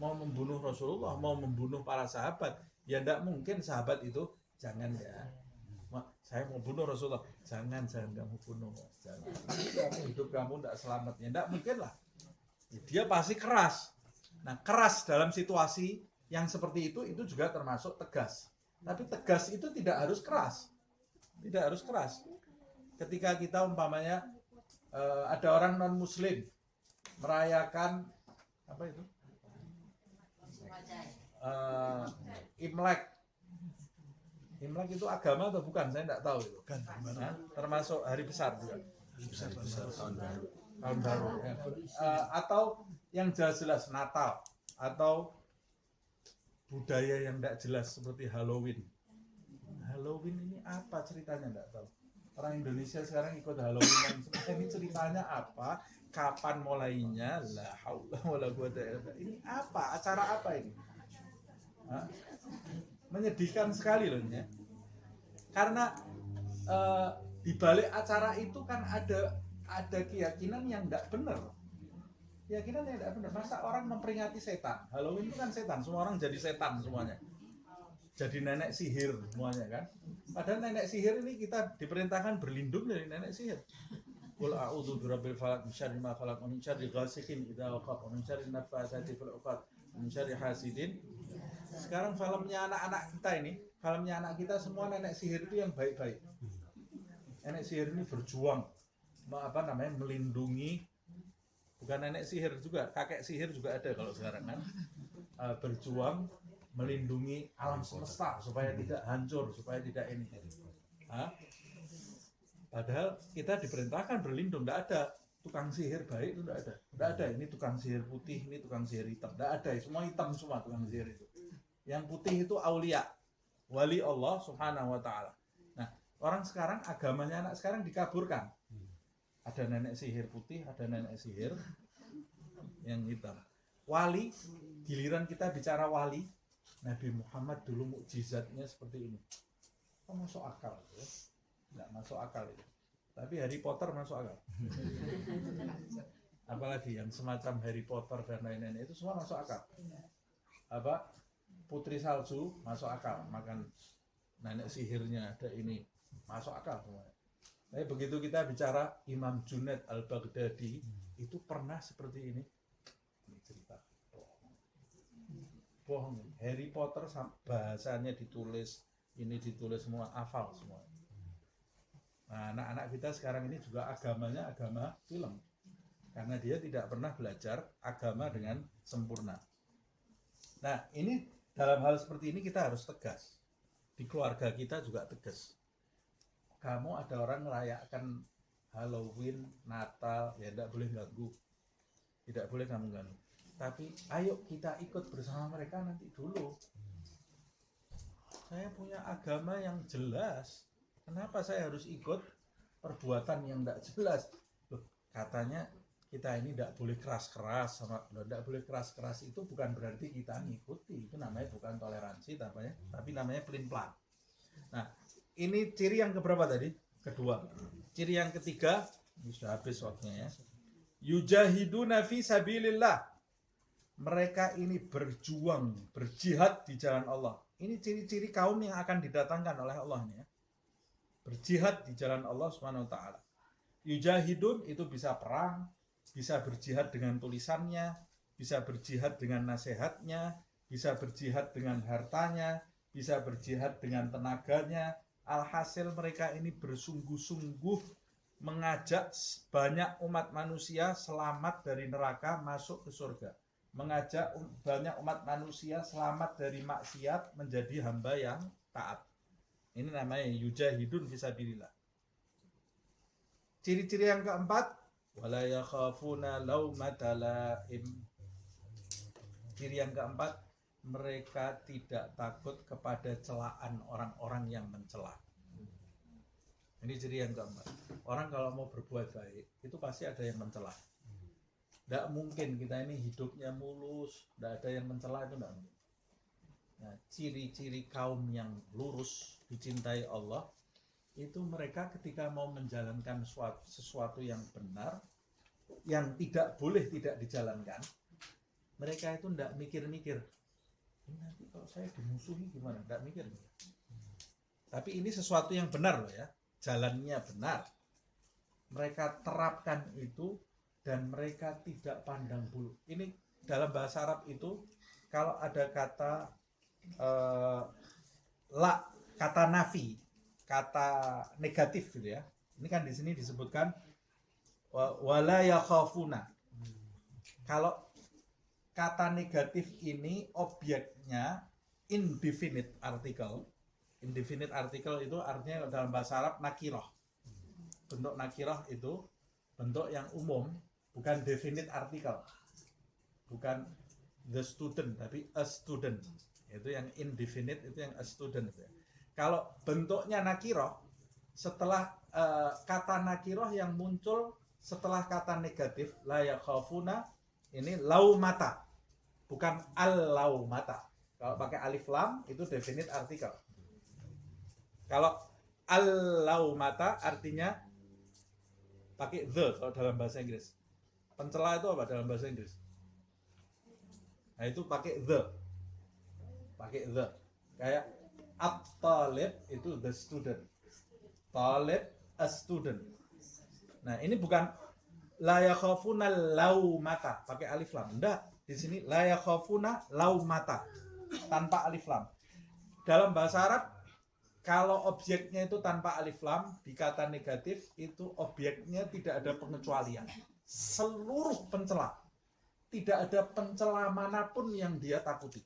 [SPEAKER 3] Mau membunuh Rasulullah, mau membunuh para sahabat. Ya tidak mungkin sahabat itu, jangan ya, saya mau bunuh Rasulullah, jangan kamu bunuh, jangan, kamu hidup kamu tidak selamat, ya tidak mungkin lah. Dia pasti keras. Nah, keras dalam situasi yang seperti itu juga termasuk tegas. Tapi tegas itu tidak harus keras, tidak harus keras. Ketika kita umpamanya ada orang non Muslim merayakan apa itu? Imlek. Imlek itu agama atau bukan? Saya tidak tahu itu. Nah, termasuk hari besar juga.
[SPEAKER 2] Tahun baru.
[SPEAKER 3] Tahun baru. Ya. Atau yang jelas-jelas Natal atau budaya yang tidak jelas seperti Halloween. Halloween ini apa ceritanya tidak tahu. Orang Indonesia sekarang ikut Halloween. Ini ceritanya apa? Kapan mulainya? La haula wala quwata illa billah. Ini apa? Acara apa ini? Hah? Menyedihkan sekali loh ya. Karena di balik acara itu kan ada keyakinan yang tidak benar. Keyakinan yang tidak benar. Masa orang memperingati setan? Halloween itu kan setan. Semua orang jadi setan semuanya. Jadi nenek sihir semuanya kan. Padahal nenek sihir ini kita diperintahkan berlindung dari nenek sihir. Qul a'udzu birabbil falaq min syarri ma khalaq wa min syarri ghasiqin idza waqab wa min syarri nafatsati fil 'uqad wa min syarri hasidin. Sekarang filmnya anak-anak kita ini, filmnya anak kita semua nenek sihir itu yang baik-baik. Nenek sihir ini berjuang melindungi, bukan nenek sihir juga, kakek sihir juga ada kalau sekarang kan. Berjuang melindungi alam semesta supaya tidak hancur, supaya tidak ini. Padahal kita diperintahkan berlindung, tidak ada tukang sihir baik itu tidak ada. Ini tukang sihir putih, ini tukang sihir hitam, tidak ada. Semua hitam semua tukang sihir itu. Yang putih itu aulia, wali Allah Subhanahu wa Ta'ala. Nah, orang sekarang agamanya anak sekarang dikaburkan. Ada nenek sihir putih, ada nenek sihir yang hitam. Wali, giliran kita bicara wali, Nabi Muhammad dulu mukjizatnya seperti ini. Kok masuk akal ya? Nggak masuk akal itu. Tapi Harry Potter masuk akal. Apalagi yang semacam Harry Potter dan lain-lain itu semua masuk akal. Apa? Putri salju masuk akal. Makan nenek sihirnya ada ini masuk akal semua. Tapi begitu kita bicara Imam Junaid al-Baghdadi itu pernah seperti ini. Ini cerita. Bohong. Harry Potter bahasanya ditulis, ini ditulis semua, hafal semua. Nah, anak-anak kita sekarang ini juga agamanya agama film. Karena dia tidak pernah belajar agama dengan sempurna. Nah, ini dalam hal seperti ini kita harus tegas. Di keluarga kita juga tegas. Kamu ada orang merayakan Halloween, Natal, ya tidak boleh ganggu. Tidak boleh kamu ganggu. Tapi ayo kita ikut bersama mereka nanti dulu. Saya punya agama yang jelas. Kenapa saya harus ikut perbuatan yang tidak jelas? Loh, katanya kita ini tidak boleh keras-keras. Tidak boleh keras-keras itu bukan berarti kita ngikuti. Itu namanya bukan toleransi, tapi namanya pelin-pelan. Nah, ini ciri yang keberapa tadi? Kedua. Ciri yang ketiga, ini sudah habis waktunya ya. Yujahiduna fi sabilillah. Mereka ini berjuang, berjihad di jalan Allah. Ini ciri-ciri kaum yang akan didatangkan oleh Allah ini ya. Berjihad di jalan Allah Subhanahu wa Ta'ala. Yujahidun itu bisa perang, bisa berjihad dengan tulisannya, bisa berjihad dengan nasihatnya, bisa berjihad dengan hartanya, bisa berjihad dengan tenaganya. Alhasil mereka ini bersungguh-sungguh mengajak banyak umat manusia selamat dari neraka masuk ke surga. Mengajak banyak umat manusia selamat dari maksiat menjadi hamba yang taat. Ini namanya yujahidun fisabilillah. Ciri-ciri yang keempat, wala yakhafuna laumata laim. Ciri yang keempat, mereka tidak takut kepada celaan orang-orang yang mencela. Ini ciri yang keempat. Orang kalau mau berbuat baik, itu pasti ada yang mencela. Tidak mungkin kita ini hidupnya mulus, tidak ada yang mencela, itu tidak mungkin. Nah, ciri-ciri kaum yang lurus dicintai Allah itu mereka ketika mau menjalankan sesuatu yang benar, yang tidak boleh tidak dijalankan, mereka itu tidak mikir-mikir. Nanti kalau saya dimusuhi gimana? Tidak mikir. Tapi ini sesuatu yang benar loh ya, jalannya benar. Mereka terapkan itu. Dan mereka tidak pandang bulu. Ini dalam bahasa Arab itu kalau ada kata kata nafi, kata negatif gitu ya. Ini kan di sini disebutkan wala yakhafuna. Kalau kata negatif ini objeknya indefinite article. Indefinite article itu artinya dalam bahasa Arab nakirah. Bentuk nakirah itu bentuk yang umum, bukan definite article. Bukan the student, tapi a student. Itu yang indefinite, itu yang a student. Kalau bentuknya nakirah, setelah kata nakirah yang muncul setelah kata negatif, la yakhafuna, ini laumata, bukan al-laumata. Kalau pakai alif lam itu definite article. Kalau al-laumata artinya pakai the kalau dalam bahasa Inggris. Pencela itu apa dalam bahasa Inggris? Nah itu pakai the. Pakai the. Kayak at-talib itu the student. Talib a student. Nah, ini bukan la yakhafuna laumata pakai alif lam. Enggak, di sini la yakhafuna laumata tanpa alif lam. Dalam bahasa Arab kalau objeknya itu tanpa alif lam di kata negatif itu objeknya tidak ada pengecualian. Seluruh pencela. Tidak ada pencela manapun yang dia takuti.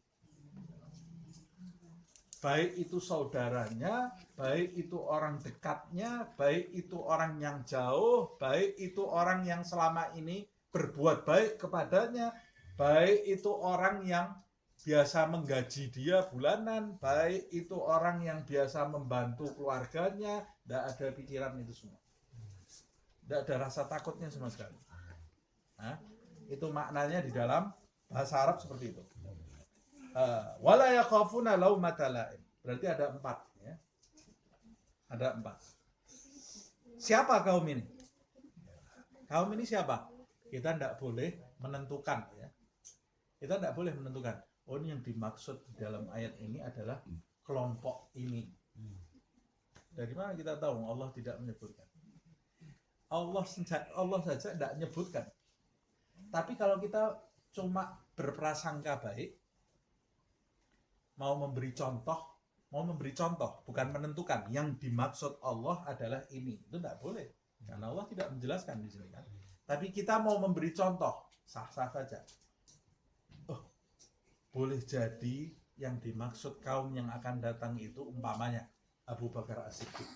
[SPEAKER 3] Baik itu saudaranya, baik itu orang dekatnya, baik itu orang yang jauh, baik itu orang yang selama ini berbuat baik kepadanya, baik itu orang yang biasa menggaji dia bulanan, baik itu orang yang biasa membantu keluarganya, tidak ada pikiran itu semua. Tidak ada rasa takutnya sama sekali. Nah, itu maknanya di dalam bahasa Arab seperti itu. Wala yakhafuna laumata laim. Berarti ada 4 ya. Ada 4. Siapa kaum ini? Kaum ini siapa? Kita tidak boleh menentukan ya. Kita tidak boleh menentukan. Oh, ini yang dimaksud di dalam ayat ini adalah kelompok ini. Dari mana kita tahu Allah tidak menyebutkan? Allah saja tidak menyebutkan. Tapi kalau kita cuma berprasangka baik, mau memberi contoh, bukan menentukan. Yang dimaksud Allah adalah ini. Itu tidak boleh. Karena Allah tidak menjelaskan di sini kan. Tapi kita mau memberi contoh, sah-sah saja. Oh, boleh jadi yang dimaksud kaum yang akan datang itu umpamanya Abu Bakar As-Siddiq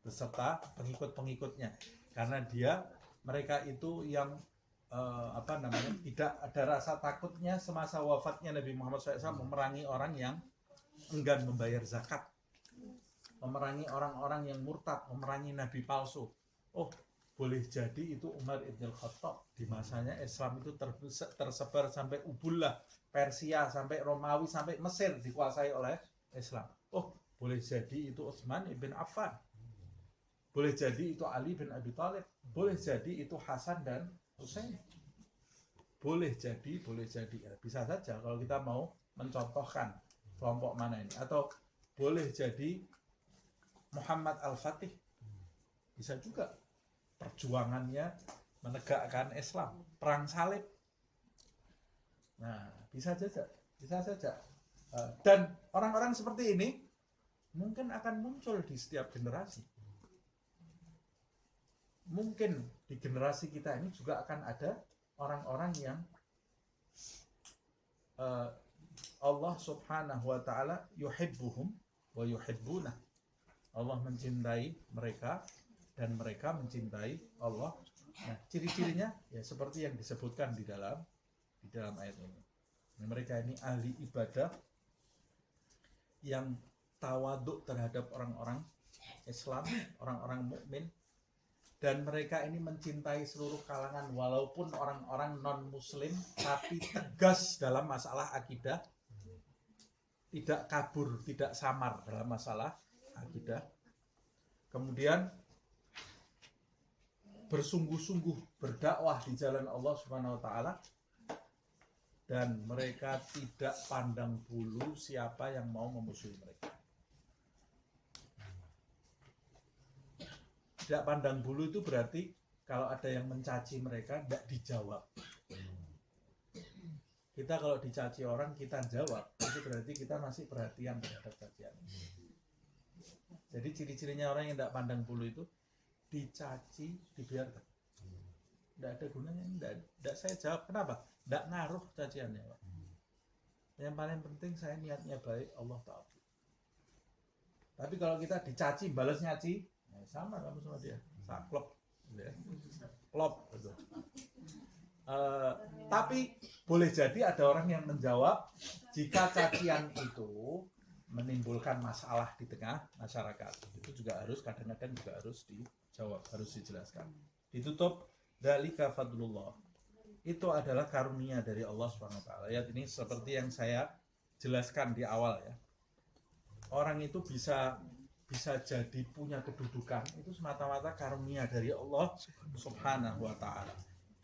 [SPEAKER 3] beserta pengikut-pengikutnya. Karena mereka itu yang tidak ada rasa takutnya semasa wafatnya Nabi Muhammad SAW memerangi orang yang enggan membayar zakat, memerangi orang-orang yang murtad, memerangi nabi palsu. Oh, boleh jadi itu Umar ibn al-Khattab di masanya Islam itu tersebar sampai Ubullah, Persia, sampai Romawi, sampai Mesir dikuasai oleh Islam. Oh, boleh jadi itu Utsman ibn Affan, boleh jadi itu Ali bin Abi Thalib, boleh jadi itu Hasan dan Husain. Boleh jadi bisa saja kalau kita mau mencontohkan kelompok mana ini. Atau boleh jadi Muhammad Al-Fatih, bisa juga perjuangannya menegakkan Islam, perang salib. Nah, bisa saja. Dan orang-orang seperti ini mungkin akan muncul di setiap generasi. Mungkin di generasi kita ini juga akan ada orang-orang yang Allah subhanahu wa ta'ala yuhibbuhum wa yuhibbuna. Allah mencintai mereka dan mereka mencintai Allah. Nah, ciri-cirinya ya seperti yang disebutkan di dalam ayat ini. Mereka ini ahli ibadah yang tawaduk terhadap orang-orang Islam, orang-orang mukmin. Dan mereka ini mencintai seluruh kalangan walaupun orang-orang non-muslim, tapi tegas dalam masalah akidah, tidak kabur, tidak samar dalam masalah akidah. Kemudian bersungguh-sungguh berdakwah di jalan Allah Subhanahu wa taala, dan mereka tidak pandang bulu siapa yang mau memusuhi mereka. Tidak pandang bulu itu berarti kalau ada yang mencaci mereka tidak dijawab. Kita kalau dicaci orang kita jawab, itu berarti kita masih perhatian terhadap cacian. Jadi ciri-cirinya orang yang tidak pandang bulu itu dicaci dibiarkan. Tidak ada gunanya. Tidak saya jawab. Kenapa? Tidak ngaruh caciannya, Pak. Yang paling penting saya niatnya baik, Allah tahu. Tapi kalau kita dicaci, balas nyaci, ya sama kamu sama dia, saklop, ya. Klop, gitu. Tapi boleh jadi ada orang yang menjawab jika cacian itu menimbulkan masalah di tengah masyarakat, itu juga harus kadang-kadang juga harus dijawab, harus dijelaskan. Ditutup, dzalika fadlullah. Itu adalah karunia dari Allah SWT. Ayat ini seperti yang saya jelaskan di awal ya. Orang itu bisa jadi punya kedudukan itu semata-mata karunia dari Allah Subhanahu wa taala.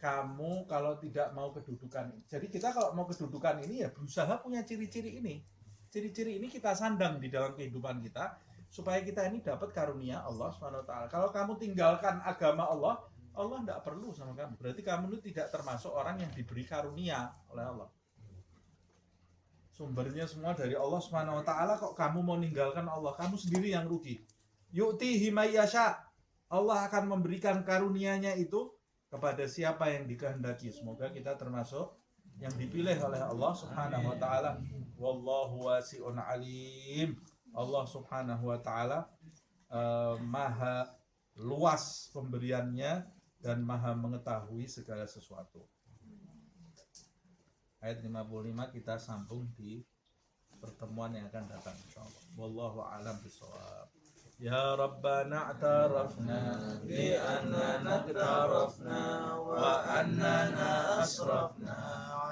[SPEAKER 3] Kamu kalau tidak mau kedudukan, jadi kita kalau mau kedudukan ini ya berusaha punya ciri-ciri ini. Ciri-ciri ini kita sandang di dalam kehidupan kita supaya kita ini dapat karunia Allah Subhanahu wa taala. Kalau kamu tinggalkan agama Allah, Allah tidak perlu sama kamu. Berarti kamu itu tidak termasuk orang yang diberi karunia oleh Allah. Sumbernya semua dari Allah Subhanahu wa taala, kok kamu mau ninggalkan Allah, kamu sendiri yang rugi. Yu'tihi may yasha. Allah akan memberikan karunia-Nya itu kepada siapa yang dikehendaki. Semoga kita termasuk yang dipilih oleh Allah Subhanahu wa taala. Wallahu wasi'un alim. Allah Subhanahu wa taala maha luas pemberiannya dan maha mengetahui segala sesuatu. Ayat 55 kita sambung di pertemuan yang akan datang insyaallah. Wallahu a'lam bishawab. Ya Rabbana a'tarafna bi annana a'tarafna wa annana asrafna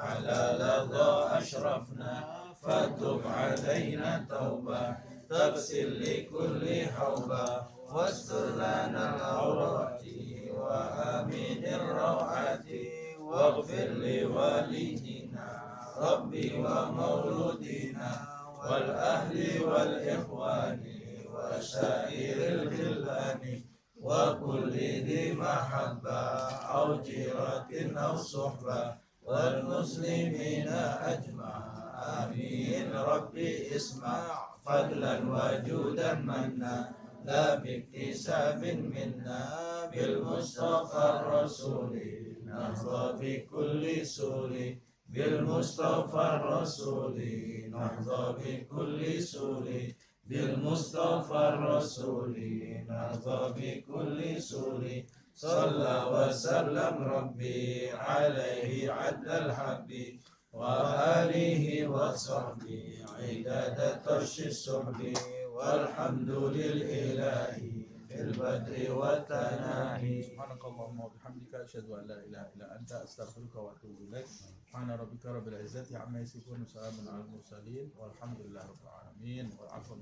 [SPEAKER 3] ala ladha ashrafna fatub alaina tauba tafsil li kulli hawba wastur lana al-awrati wa aminir rawati waghfir li walidina rabbi wa mauludina wal ahli wal ikhwani wa syairil khillani wa kulli di mahabba au jiratin au suhba wal muslimina ajma'a amin rabbi isma' fadlan wa judan manna la biktisabin minna bil mustafa rasuli نحظى بكل سور بالمصطفى الرسول نحظى بكل سور بالمصطفى الرسول نحظى بكل سور صلى وسلم ربي عليه عد الحب وآله وصحبه عداد طرش السحب والحمد للإله البدر والتناهي سبحانك اللهم وبحمدك أشهد أن لا إله إلا أنت أستغفرك وأتوب إليك سبحان ربك رب العزة عما يصفون وسلام على المرسلين والحمد لله رب العالمين والعفو